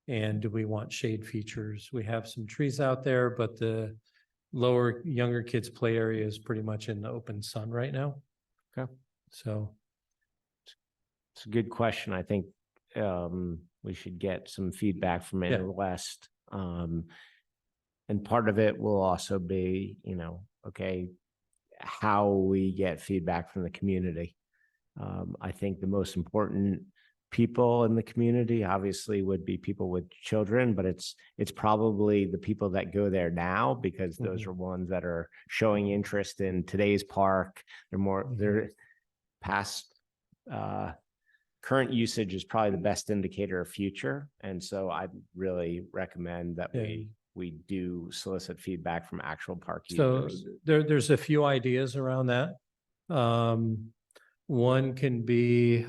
And do we want shade features? We have some trees out there, but the younger kids' play area is pretty much in the open sun right now. Okay. So it's a good question. I think we should get some feedback from Inner West. And part of it will also be, how we get feedback from the community. I think the most important people in the community obviously would be people with children, but it's probably the people that go there now, because those are ones that are showing interest in today's park. They're past current usage is probably the best indicator of future. And so I really recommend that we do solicit feedback from actual park users. So there's a few ideas around that. One can be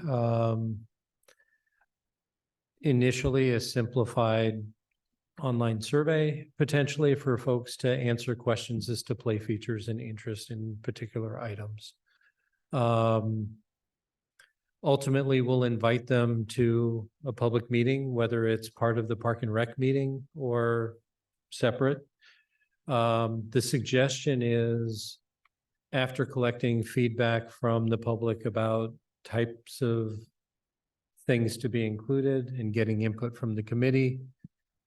initially a simplified online survey, potentially for folks to answer questions as to play features and interest in particular items. Ultimately, we'll invite them to a public meeting, whether it's part of the Park and Rec meeting or separate. The suggestion is, after collecting feedback from the public about types of things to be included and getting input from the committee,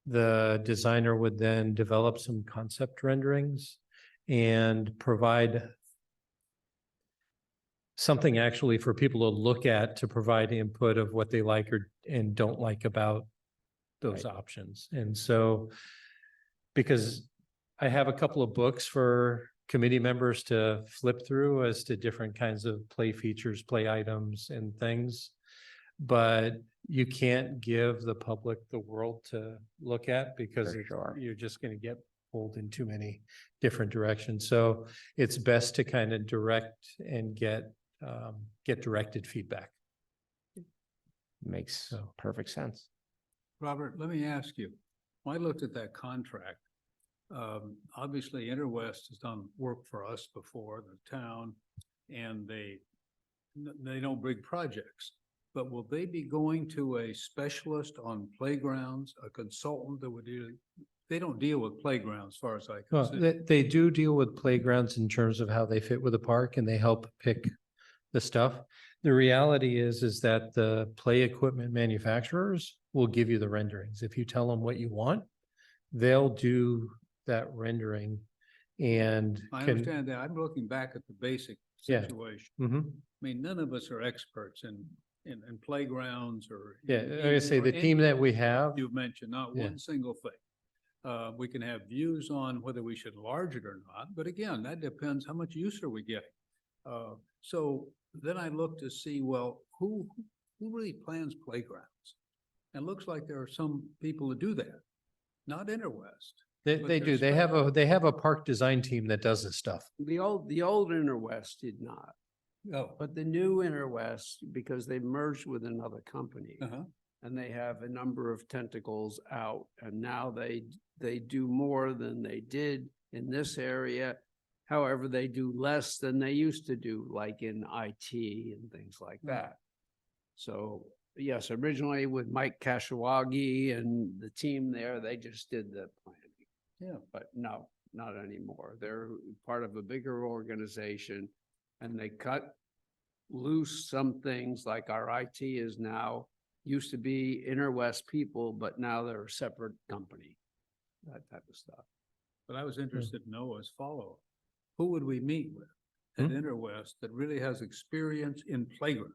the designer would then develop some concept renderings and provide something actually for people to look at to provide input of what they like or and don't like about those options. And so, because I have a couple of books for committee members to flip through as to different kinds of play features, play items and things. But you can't give the public the world to look at because you're just going to get pulled in too many different directions. So it's best to kind of direct and get directed feedback. Makes perfect sense. Robert, let me ask you, when I looked at that contract, obviously Interwest has done work for us before, the town, and they don't bring projects. But will they be going to a specialist on playgrounds, a consultant that would do? They don't deal with playgrounds as far as I can Well, see. they do deal with playgrounds in terms of how they fit with the park and they help pick the stuff. The reality is that the play equipment manufacturers will give you the renderings. If you tell them what you want, they'll do that rendering and I can, understand that. I'm looking back at the basic Yeah. situation. Mhm. I mean, none of us are experts in playgrounds or. Yeah, like I say, the team that we have, You've mentioned, not Yeah. one single thing. We can have views on whether we should enlarge it or not, but again, that depends how much use are we getting. So then I look to see, well, who really plans playgrounds? And it looks like there are some people who do that, not Interwest. they but do, they're they have a park design team that does this stuff. The old Interwest did not, Oh, but the new Interwest, because they merged with another company. uh-huh. And they have a number of tentacles out, and now they do more than they did in this area. However, they do less than they used to do, like in IT and things like that. So yes, originally with Mike Kashawagi and the team there, they just did the planning. Yeah. But no, not anymore. They're part of a bigger organization and they cut loose some things like our IT is now, used to be Interwest people, but now they're a separate company, that type of stuff. But I was interested to know as follow. Who would we meet with at Interwest that really has experience in playgrounds?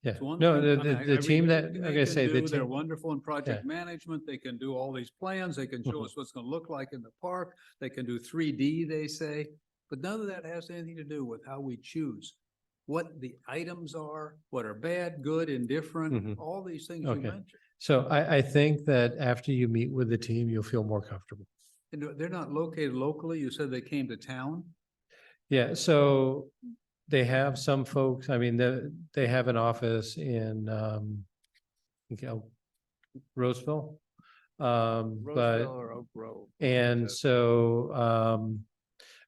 Yeah, It's one no, thing- I mean, I the team read that, they like I can say, the do- They're team, wonderful in project management. They can do all these plans. They can show Mhm. us what's gonna look like in the park. They can do 3D, they say. But none of that has anything to do with how we choose what the items are, what are bad, good, indifferent, Mhm. all these things you Okay. mentioned. so I think that after you meet with the team, you'll feel more comfortable. And they're not located locally. You said they came to town? Yeah, so they have some folks, I mean, they have an office in, Roseville. But, Roseville or Oak Grove. and so,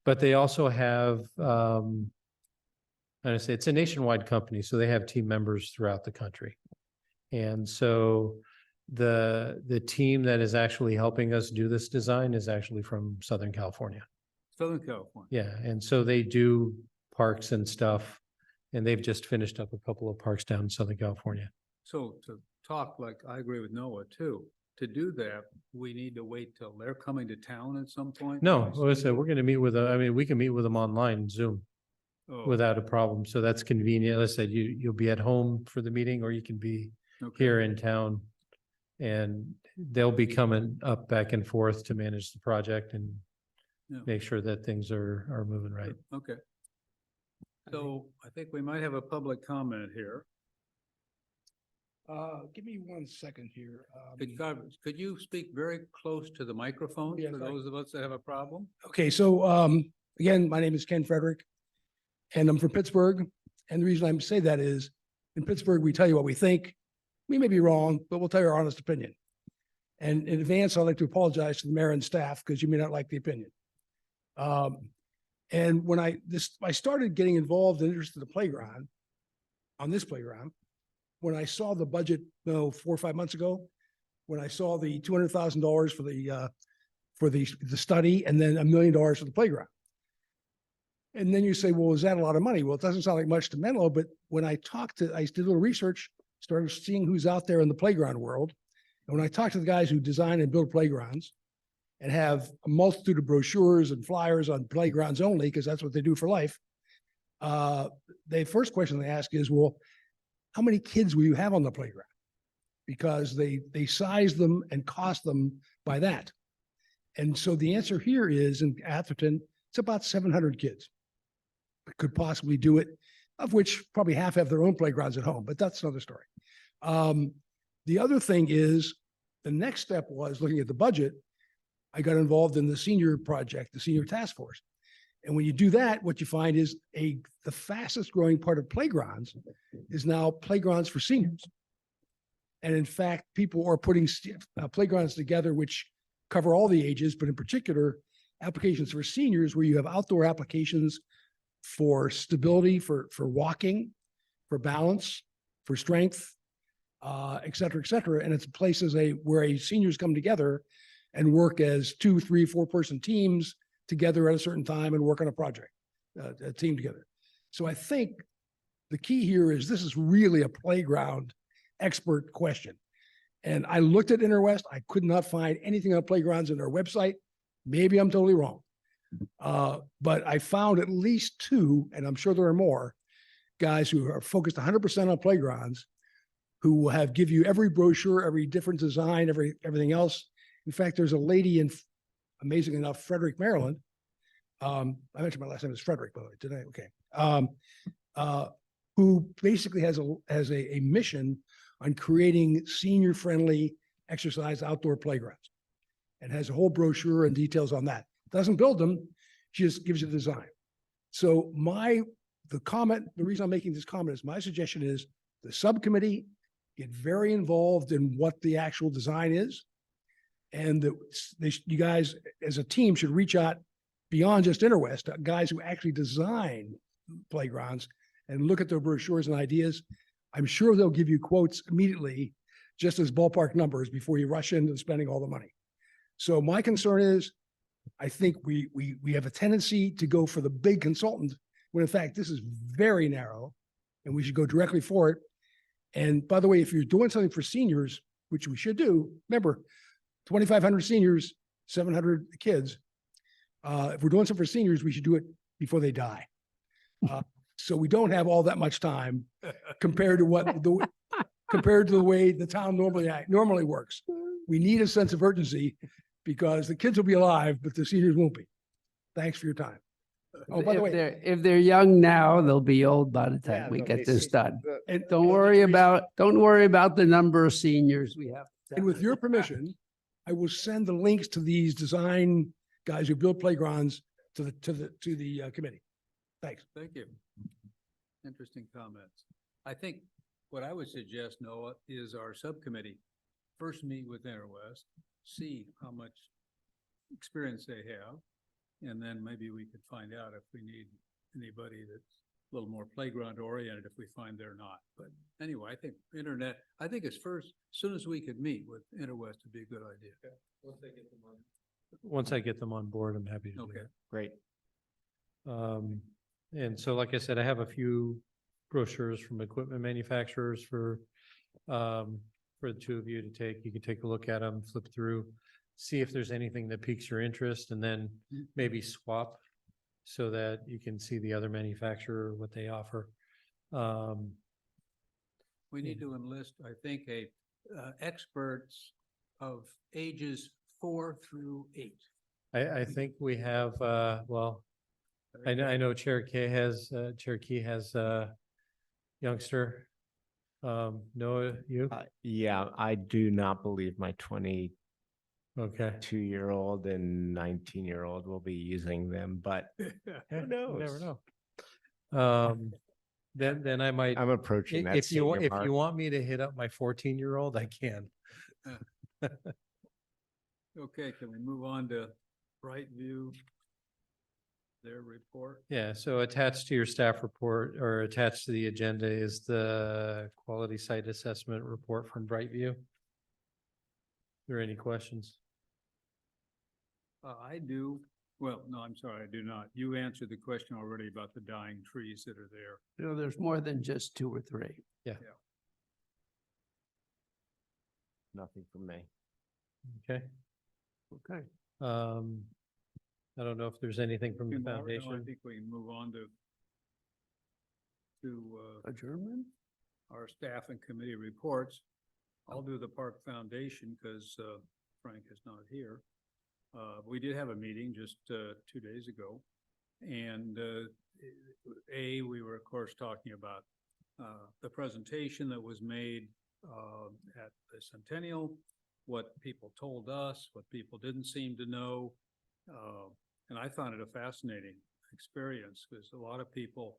but they also have, I say it's a nationwide company, so they have team members throughout the country. And so the team that is actually helping us do this design is actually from Southern California. Southern California. Yeah, and so they do parks and stuff, and they've just finished up a couple of parks down in Southern California. So to talk like I agree with Noah too, to do that, we need to wait till they're coming to town at some point? No, like I said, we're gonna meet with, I mean, we can meet with them online, Zoom, Oh, without a problem, so that's convenient. Let's say you'll be at home for the meeting, or you can be okay. here in town. And they'll be coming up back and forth to manage the project and Yeah. make sure that things are moving right. Okay. So I think we might have a public comment here. Give me 1 second here. Could you speak very close to the microphone Yes, for those of us that have a problem? Okay, so again, my name is Ken Frederick and I'm from Pittsburgh. And the reason I say that is in Pittsburgh, we tell you what we think. We may be wrong, but we'll tell you our honest opinion. And in advance, I'd like to apologize to the mayor and staff because you may not like the opinion. And when I started getting involved and interested in the playground, on this playground, when I saw the budget, 4 or 5 months ago, when I saw the $200,000 for the study and then $1 million for the playground. And then you say, well, is that a lot of money? Well, it doesn't sound like much to Menlo, but when I did a little research, started seeing who's out there in the playground world. And when I talked to the guys who design and build playgrounds and have a multitude of brochures and flyers on playgrounds only, because that's what they do for life, The first question they ask is, well, how many kids will you have on the playground? Because they size them and cost them by that. And so the answer here is in Atherton, it's about 700 kids could possibly do it, of which probably half have their own playgrounds at home, but that's another story. The other thing is, the next step was looking at the budget. I got involved in the senior project, the senior task force. And when you do that, what you find is the fastest growing part of playgrounds is now playgrounds for seniors. And in fact, people are putting playgrounds together, which cover all the ages, but in particular, applications for seniors where you have outdoor applications for stability, for walking, for balance, for strength, et cetera, et cetera. And it's places where seniors come together and work as 2, 3, 4-person teams together at a certain time and work on a project, a team together. So I think the key here is this is really a playground expert question. And I looked at Interwest. I could not find anything on playgrounds on their website. Maybe I'm totally wrong. But I found at least 2, and I'm sure there are more, guys who are focused 100% on playgrounds, who will give you every brochure, every different design, everything else. In fact, there's a lady in, amazingly enough, Frederick, Maryland. I mentioned my last name is Frederick, by the way, today. Okay. Who basically has a mission on creating senior-friendly exercise outdoor playgrounds, and has a whole brochure and details on that. Doesn't build them, she just gives you the design. So the reason I'm making this comment is my suggestion is the subcommittee get very involved in what the actual design is. And you guys as a team should reach out beyond just Interwest, guys who actually design playgrounds, and look at their brochures and ideas. I'm sure they'll give you quotes immediately, just as ballpark numbers, before you rush into spending all the money. So my concern is, I think we have a tendency to go for the big consultant, when in fact, this is very narrow and we should go directly for it. And by the way, if you're doing something for seniors, which we should do, remember, 2,500 seniors, 700 kids. If we're doing something for seniors, we should do it before they die. So we don't have all that much time compared to compared to the way the town normally works. We need a sense of urgency because the kids will be alive, but the seniors won't be. Thanks for your time. Oh, by the way, If they're young now, they'll be old by the time we get this done. and Don't worry about the number of seniors we have. And with your permission, I will send the links to these design guys who build playgrounds to the committee. Thanks. Thank you. Interesting comments. I think what I would suggest, Noah, is our subcommittee first meet with Interwest, see how much experience they have, and then maybe we could find out if we need anybody that's a little more playground oriented if we find they're not. But anyway, I think as soon as we could meet with Interwest would be a good idea. Okay. Once I get them on board, I'm happy to do Okay. that. Great. And so, like I said, I have a few brochures from equipment manufacturers for the 2 of you to take. You can take a look at them, flip through, see if there's anything that piques your interest, and then maybe swap so that you can see the other manufacturer, what they offer. We need to enlist, I think, experts of ages 4 through 8. I think we have, I know Cherokee has youngster. Noah, you? Yeah, I do not believe my Okay. 22-year-old and 19-year-old will be using them, but who knows? You never know. Then I might. I'm approaching that. If you senior want me to hit up my 14-year-old, I can. Okay, can we move on to Brightview? Their report? Yeah, so attached to your staff report or attached to the agenda is the quality site assessment report from Brightview. Are there any questions? I do. Well, no, I'm sorry, I do not. You answered the question already about the dying trees that are there. There's more than just 2 or 3. Yeah. Nothing from me. Okay. Okay. I don't know if there's anything from the No, I foundation. think we can move on to to Adjournment? our staff and committee reports. I'll do the Park Foundation because Frank is not here. We did have a meeting just 2 days ago. And we were of course talking about the presentation that was made at the Centennial, what people told us, what people didn't seem to know. And I found it a fascinating experience because a lot of people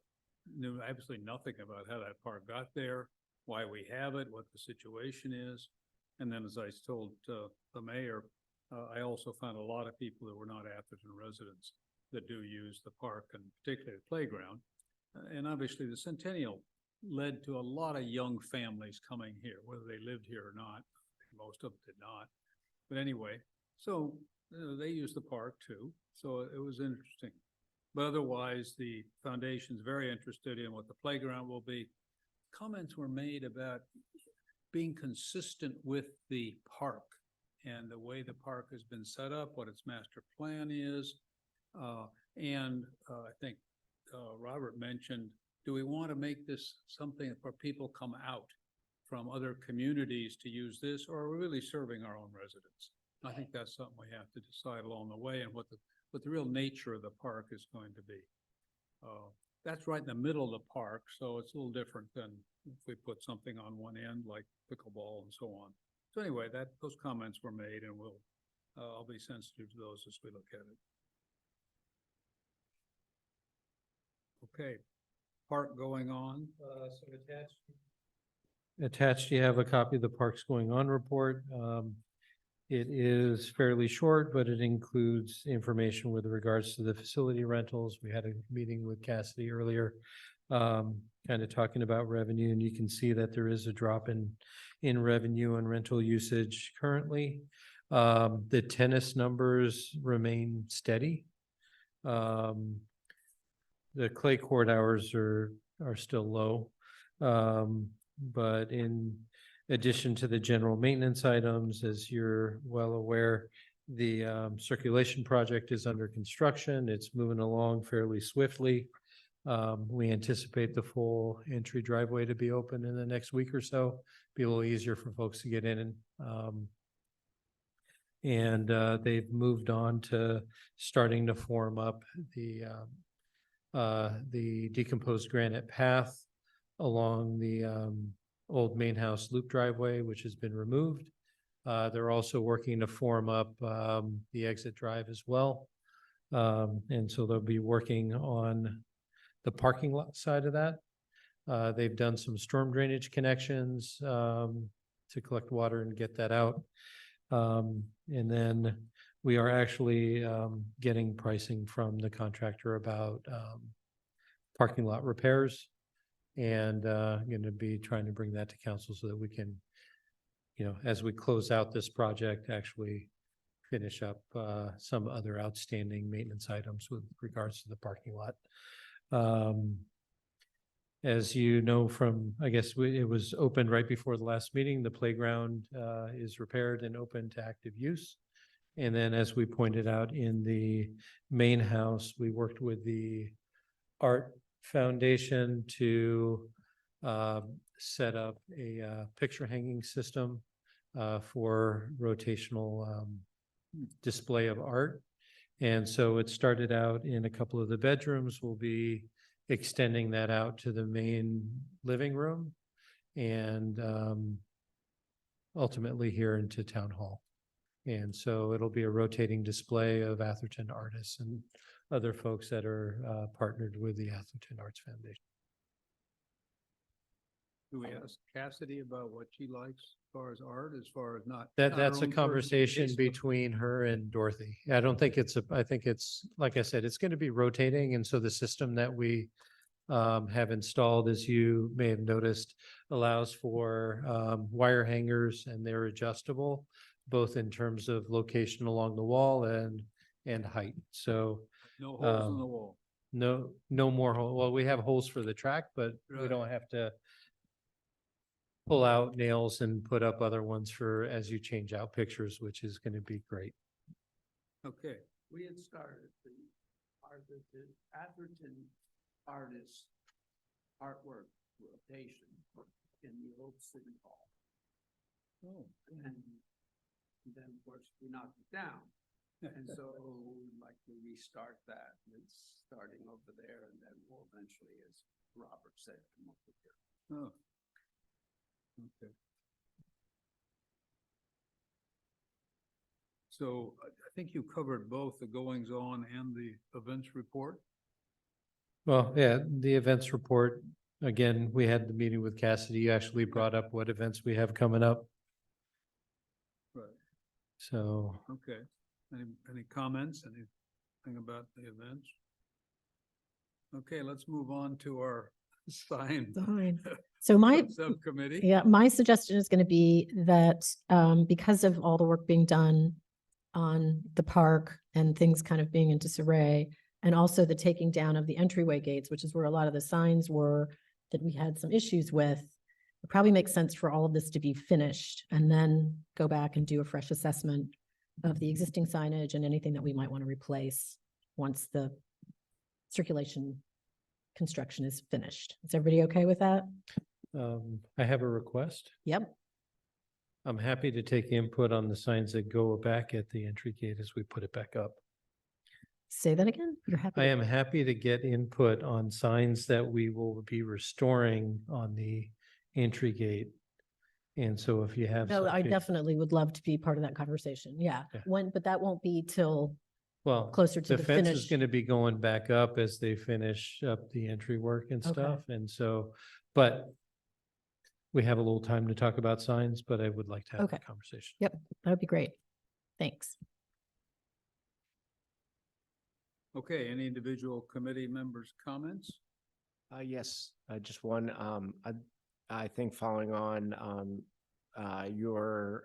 knew absolutely nothing about how that park got there, why we have it, what the situation is. And then as I told the mayor, I also found a lot of people who were not Atherton residents that do use the park and particularly the playground. And obviously the Centennial led to a lot of young families coming here, whether they lived here or not. Most of them did not. But anyway, so they use the park too. So it was interesting. But otherwise, the foundation's very interested in what the playground will be. Comments were made about being consistent with the park and the way the park has been set up, what its master plan is. I think Robert mentioned, do we want to make this something where people come out from other communities to use this, or are we really serving our own residents? I think that's something we have to decide along the way, and what the real nature of the park is going to be. That's right in the middle of the park, so it's a little different than if we put something on one end like pickleball and so on. So anyway, those comments were made, and I'll be sensitive to those as we look at it. Okay, park going on. So Attached, you have a copy of the Parks Going On report. It is fairly short, but it includes information with regards to the facility rentals. We had a meeting with Cassidy earlier, kind of talking about revenue, and you can see that there is a drop in revenue and rental usage currently. The tennis numbers remain steady. The clay court hours are still low. But in addition to the general maintenance items, as you're well aware, the circulation project is under construction. It's moving along fairly swiftly. We anticipate the full entry driveway to be open in the next week or so. Be a little easier for folks to get in. And they've moved on to starting to form up the decomposed granite path along the old main house loop driveway, which has been removed. They're also working to form up the exit drive as well. And so they'll be working on the parking lot side of that. They've done some storm drainage connections to collect water and get that out. And then we are actually getting pricing from the contractor about parking lot repairs, and going to be trying to bring that to council so that we can, as we close out this project, actually finish up some other outstanding maintenance items with regards to the parking lot. As you know from, I guess it was opened right before the last meeting, the playground is repaired and open to active use. And then as we pointed out in the main house, we worked with the Art Foundation to set up a picture hanging system for rotational display of art. And so it started out in a couple of the bedrooms. We'll be extending that out to the main living room and ultimately here into Town Hall. And so it'll be a rotating display of Atherton artists and other folks that are partnered with the Atherton Arts Foundation. Do we ask Cassidy about what she likes as far as art, as far as not? That's not her a own personal conversation taste, but- between her and Dorothy. I don't think I think it's, like I said, it's going to be rotating. And so the system that we have installed, as you may have noticed, allows for wire hangers, and they're adjustable, both in terms of location along the wall and height. So No holes in the wall. no more hole. Well, we have holes for the track, but we Right. don't have to pull out nails and put up other ones for as you change out pictures, which is going to be great. Okay, We had started the Atherton artists artwork rotation in the old city hall. Oh. And then, of course, we knocked it down. And so we'd like to restart that. It's starting over there and then we'll eventually, as Robert said, come up with here. Oh. Okay. So I think you covered both the goings on and the events report. Well, yeah, the events report, again, we had the meeting with Cassidy. You actually brought up what events we have coming up. Right. So, Okay. Any comments, anything about the events? Okay, let's move on to our sign. Fine. So my, Subcommittee. yeah, my suggestion is going to be that because of all the work being done on the park and things kind of being in disarray, and also the taking down of the entryway gates, which is where a lot of the signs were that we had some issues with, it probably makes sense for all of this to be finished and then go back and do a fresh assessment of the existing signage and anything that we might want to replace once the circulation construction is finished. Is everybody okay with that? I have a request. Yep. I'm happy to take input on the signs that go back at the entry gate as we put it back up. Say that again? You're happy? I am happy to get input on signs that we will be restoring on the entry gate. And so if you have. No, I something- definitely would love to be part of that conversation. Yeah. Yeah. But that won't be till Well, closer to the the fence is finish. going to be going back up as they finish up the entry work and Okay. stuff. And so, but we have a little time to talk about signs, but I would like to have Okay. a conversation. Yep, that would be great. Thanks. Okay, any individual committee members' comments? Yes, just one, I think following on, your,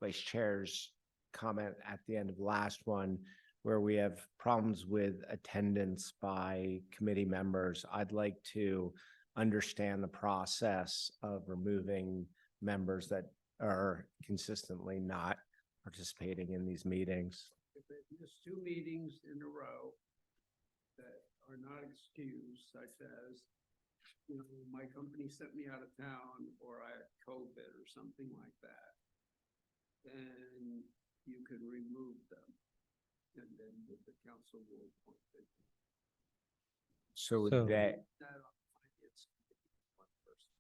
vice chair's comment at the end of the last one, where we have problems with attendance by committee members, I'd like to understand the process of removing members that are consistently not participating in these meetings. If they miss 2 meetings in a row that are not excused, such as, you know, my company sent me out of town or I had COVID or something like that, then you can remove them. And then the council will appoint them. So So- that, That on the finance committee, one person.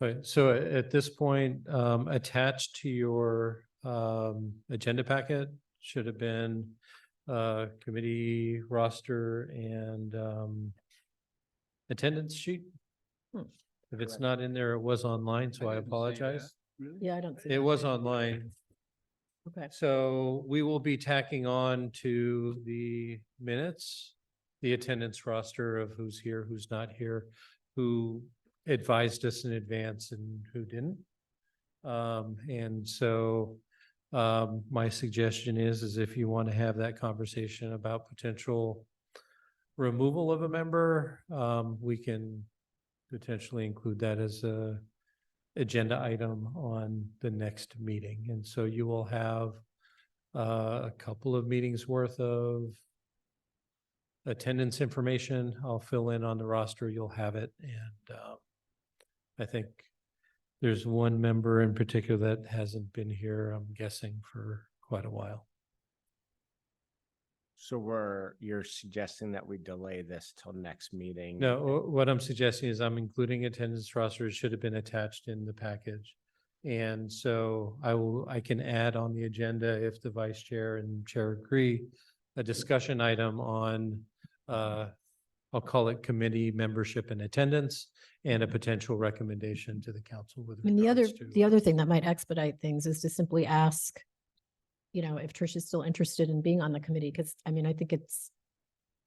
Right, so at this point, attached to your agenda packet should have been committee roster and attendance sheet. If it's Correct. not in there, it was online, so I didn't see apologize. that. Really? Yeah, I don't see. It that. was online. Okay. So we will be tacking on to the minutes, the attendance roster of who's here, who's not here, who advised us in advance and who didn't. And so my suggestion is if you want to have that conversation about potential removal of a member, we can potentially include that as a agenda item on the next meeting. And so you will have a couple of meetings worth of attendance information. I'll fill in on the roster. You'll have it. And I think there's one member in particular that hasn't been here, I'm guessing, for quite a while. so you're suggesting that we delay this till next meeting? No, what I'm suggesting is I'm including attendance roster. It should have been attached in the package. And so I can add on the agenda if the vice chair and chair agree, a discussion item on, I'll call it committee membership and attendance and a potential recommendation to the council with I mean, the regards to. other thing that might expedite things is to simply ask, you know, if Trish is still interested in being on the committee, because I mean, I think it's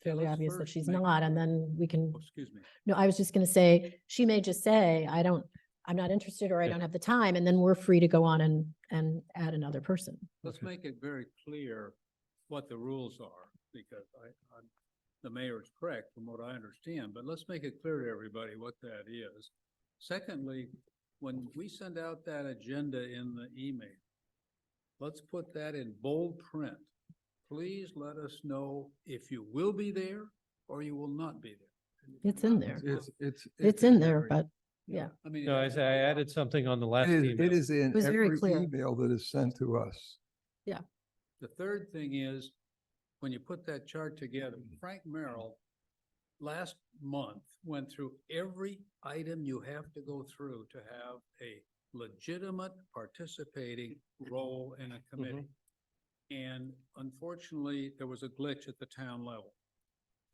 fairly let's obvious that first she's make- not, and then we can, Oh, excuse me. no, I was just gonna say, she may just say, I'm not interested, or I Yeah. don't have the time, and then we're free to go on and add another person. Let's Okay. make it very clear what the rules are, because the mayor is correct from what I understand, but let's make it clear to everybody what that is. Secondly, when we send out that agenda in the email, let's put that in bold print. Please let us know if you will be there or you will not be there. It's in there. It's in there, but yeah. I mean. No, I say I added something on the last It email. is in It was very every clear. email that is sent to us. The third thing is, when you put that chart together, Frank Merrill last month went through every item you have to go through to have a legitimate participating role in a committee. And unfortunately, there was a glitch at the town level.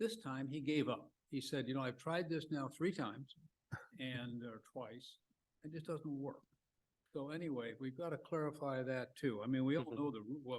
This time he gave up. He said, you know, I've tried this now 3 times or twice, it just doesn't work. So anyway, we've got to clarify that too. I mean, we all know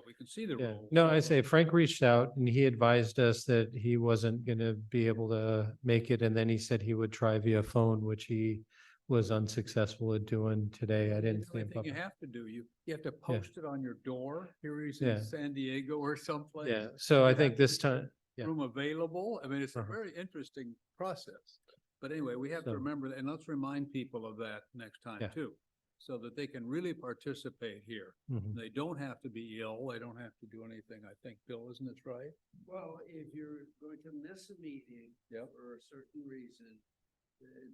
we can see the Yeah, role. no, I say Frank reached out and he advised us that he wasn't gonna be able to make it, and then he said he would try via phone, which he was unsuccessful at doing today. I didn't It's see the him. only thing you pop up. have to do. You have to post it on your door. Here he's in Yeah. San Diego or someplace. Yeah, so I You think have this time, yeah. room available. I mean, it's a Uh-huh. very interesting process. But anyway, we have to So- remember that, and let's remind people of that next time Yeah. too. So that they can really participate here. Mhm. They don't have to be ill. They don't have to do anything. I think, Bill, isn't it right? Well, if you're going to miss a meeting Yep. for a certain reason,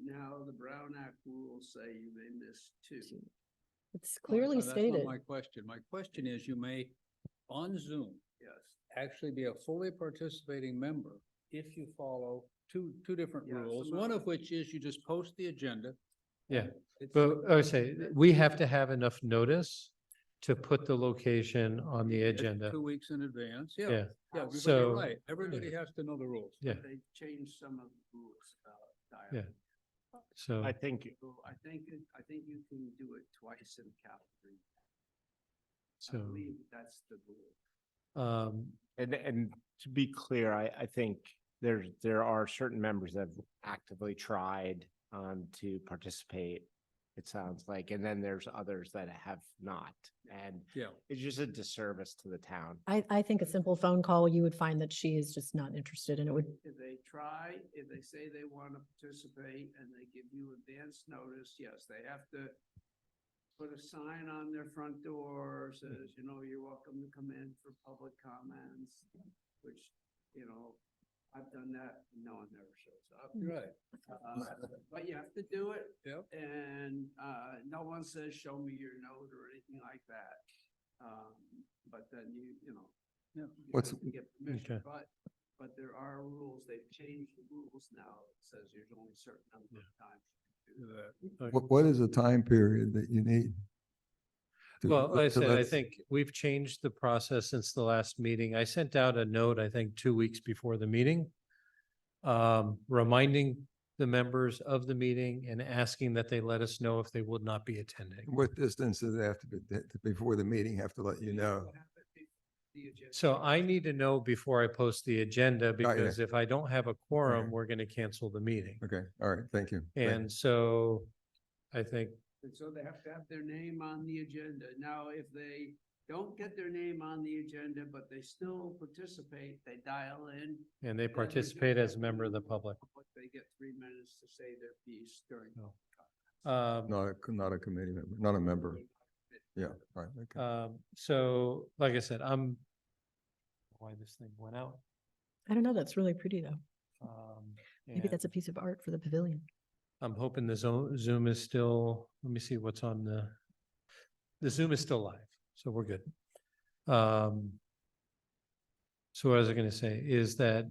now the Brown Act rules say you may miss 2. It's clearly That's not stated. my question. My question is, you may, on Zoom, Yes. actually be a fully participating member if you follow two different Yeah, rules, some one of- of which is you just post the agenda. Yeah, and it's- but I would say, we have to have enough notice to put the location on the it's agenda. 2 weeks in advance, yeah. Yeah, Yeah, but So- you're right. Everybody has to know the rules. yeah, They changed some of the rules about Yeah. dialogue. so. I think, So I think you can do it twice in calendar. I So, believe that's the rule. and to be clear, I think there are certain members that have actively tried to participate, it sounds like, and then there's others that have not. And Yeah. it's just a disservice to the town. I think a simple phone call, you would find that she is just not interested and it would, If they try, if they say they want to participate and they give you advance notice, yes, they have to put a sign on their front door, says, you know, you're welcome to come in for public comments, which, you know, I've done that, no one never shows up. Right. But you have to do it. Yep. And, no one says, show me your note or anything like that. But then you know. Yeah. you What's- have to get permission, Okay. but there are rules, they've changed the rules now, it says there's only a certain number of times. you can do that. What is the time period that you need? to- Well, like I to said, I let- think we've changed the process since the last meeting. I sent out a note, I think, 2 weeks before the meeting, reminding the members of the meeting and asking that they let us know if they would not be attending. What distance does it have to be, before the meeting, have to let you know? The agenda. So I need to know before I post the agenda, Got ya. because if I don't have a quorum, we're gonna cancel the meeting. Okay, all right, thank you. And so I think, And so they have to have their name on the agenda. Now, if they don't get their name on the agenda, but they still participate, they dial in. and they then participate get as a member of the public. They get 3 minutes to say their piece during. No. Um, Not a committee member, not a member. Yeah, all right, okay. So like I said, why this thing went out. I don't know, that's really pretty though. Maybe and that's a piece of art for the pavilion. I'm hoping the Zoom is still, let me see what's on the Zoom is still live, so we're good. So what was I gonna say is that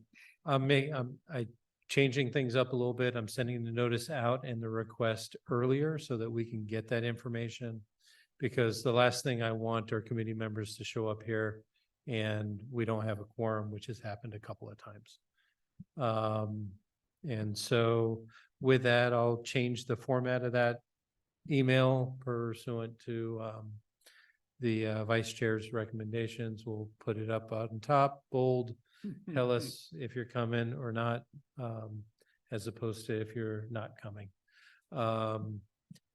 I changing things up a little bit. I'm sending the notice out and the request earlier so that we can get that information. Because the last thing I want are committee members to show up here and we don't have a quorum, which has happened a couple of times. And so with that, I'll change the format of that email pursuant to the vice chair's recommendations. We'll put it up on top, bold, tell us if you're coming or not, as opposed to if you're not coming.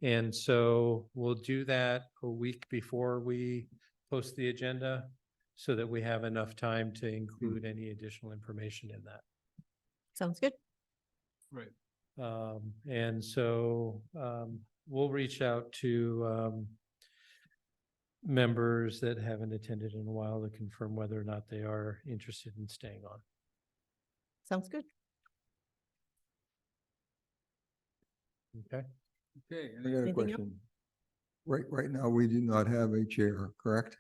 And so we'll do that a week before we post the agenda so that we have enough time to include any additional information in that. Sounds good. Right. And so we'll reach out to members that haven't attended in a while to confirm whether or not they are interested in staying on. Sounds good. Okay. Okay, I got a Anything else? question. Right now, we do not have a chair, correct?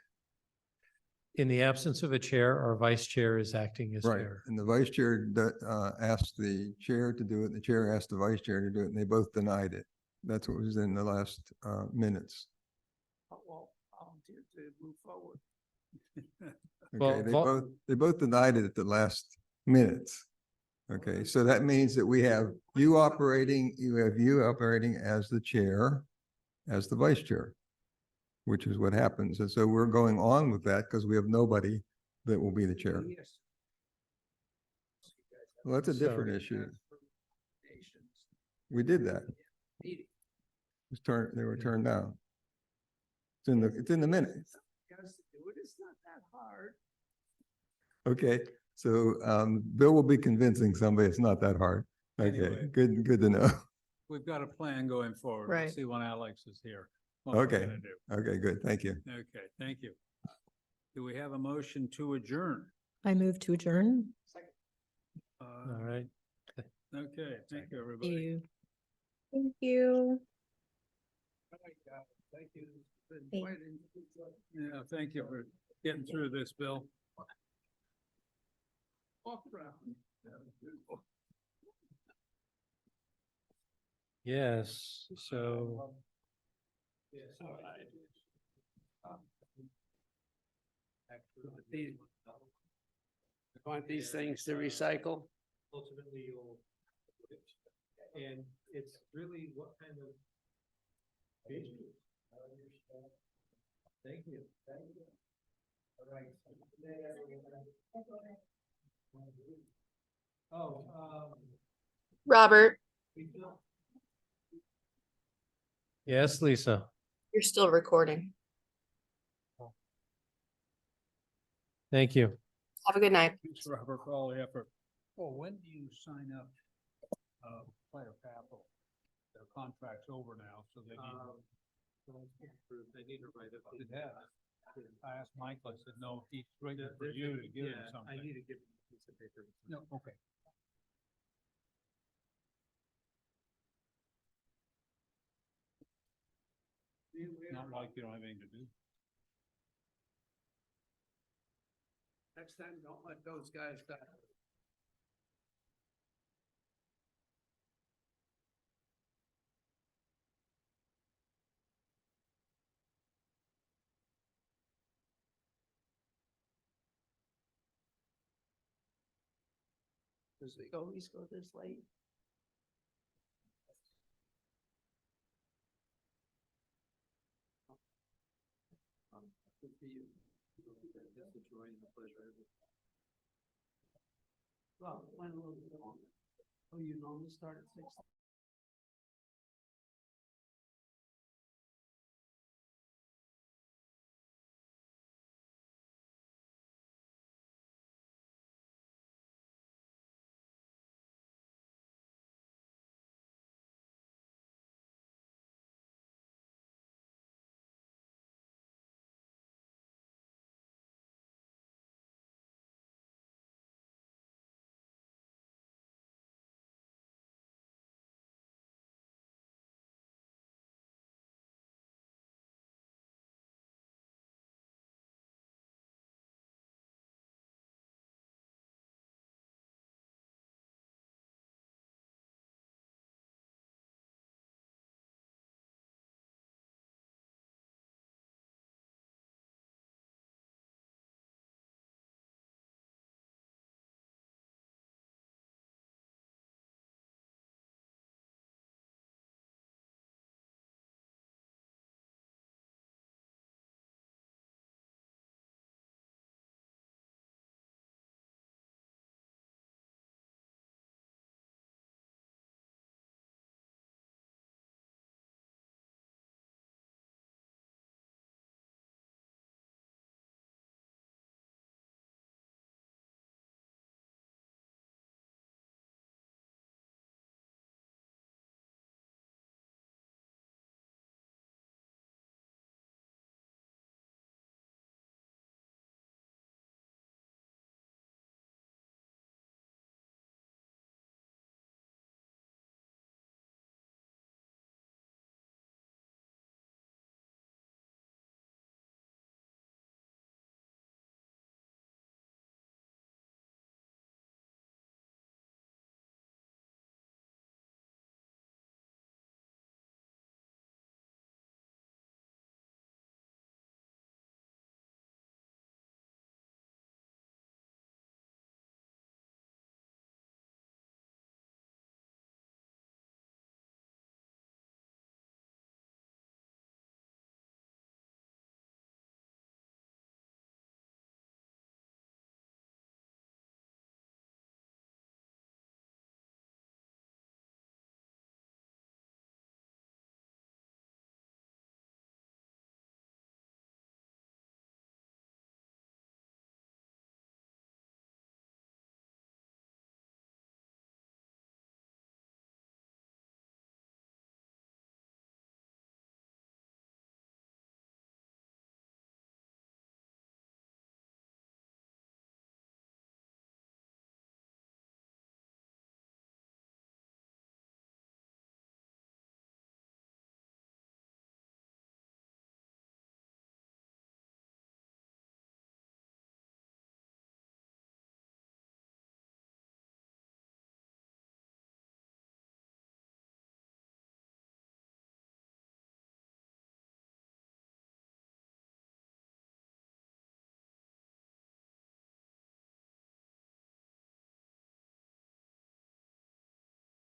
In the absence of a chair, our vice chair is acting as Right, chair. and the vice chair asked the chair to do it, and the chair asked the vice chair to do it, and they both denied it. That's what was in the last minutes. Well, volunteer to move forward. Well, Okay, they both denied it at the last minutes. Okay, so that means that we have you operating as the chair, as the vice chair, which is what happens. And so we're going on with that because we have nobody that will be the chair. Well, that's a different issue. We did that. They were turned down. It's in the minutes. It's not that hard. Okay, so Bill will be convincing somebody it's not that hard. Okay, Anyway. good to know. We've got a plan going forward. Right. We'll see when Alex is here. what we're Okay, gonna do. okay, good, thank you. Okay, thank you. Do we have a motion to adjourn? I move to adjourn. All right. Okay, thank you, everybody. You. Thank you. Thank you. Yeah, thank you for getting through this, Bill. Walk around. Yes, so Want these things to recycle? ultimately you'll, and it's really what kind of vision. Thank you. Thank you. All right. Oh, Robert, yes, Lisa. you're still recording. Thank you. Have a good night. Thanks, Robert, for all the effort. Oh, when do you sign up? Player Capital, their contract's over now, so they need. They need to write it. It has. I asked Michael, I said, no, he's waiting for you to give him something. I need to give him a piece of paper. No, okay. Not like you don't have anything to do. Next time, don't let those guys die. Does it always go this late? Good for you. Just enjoying the pleasure of it. Well, when a little bit longer. Oh, you normally start at 6?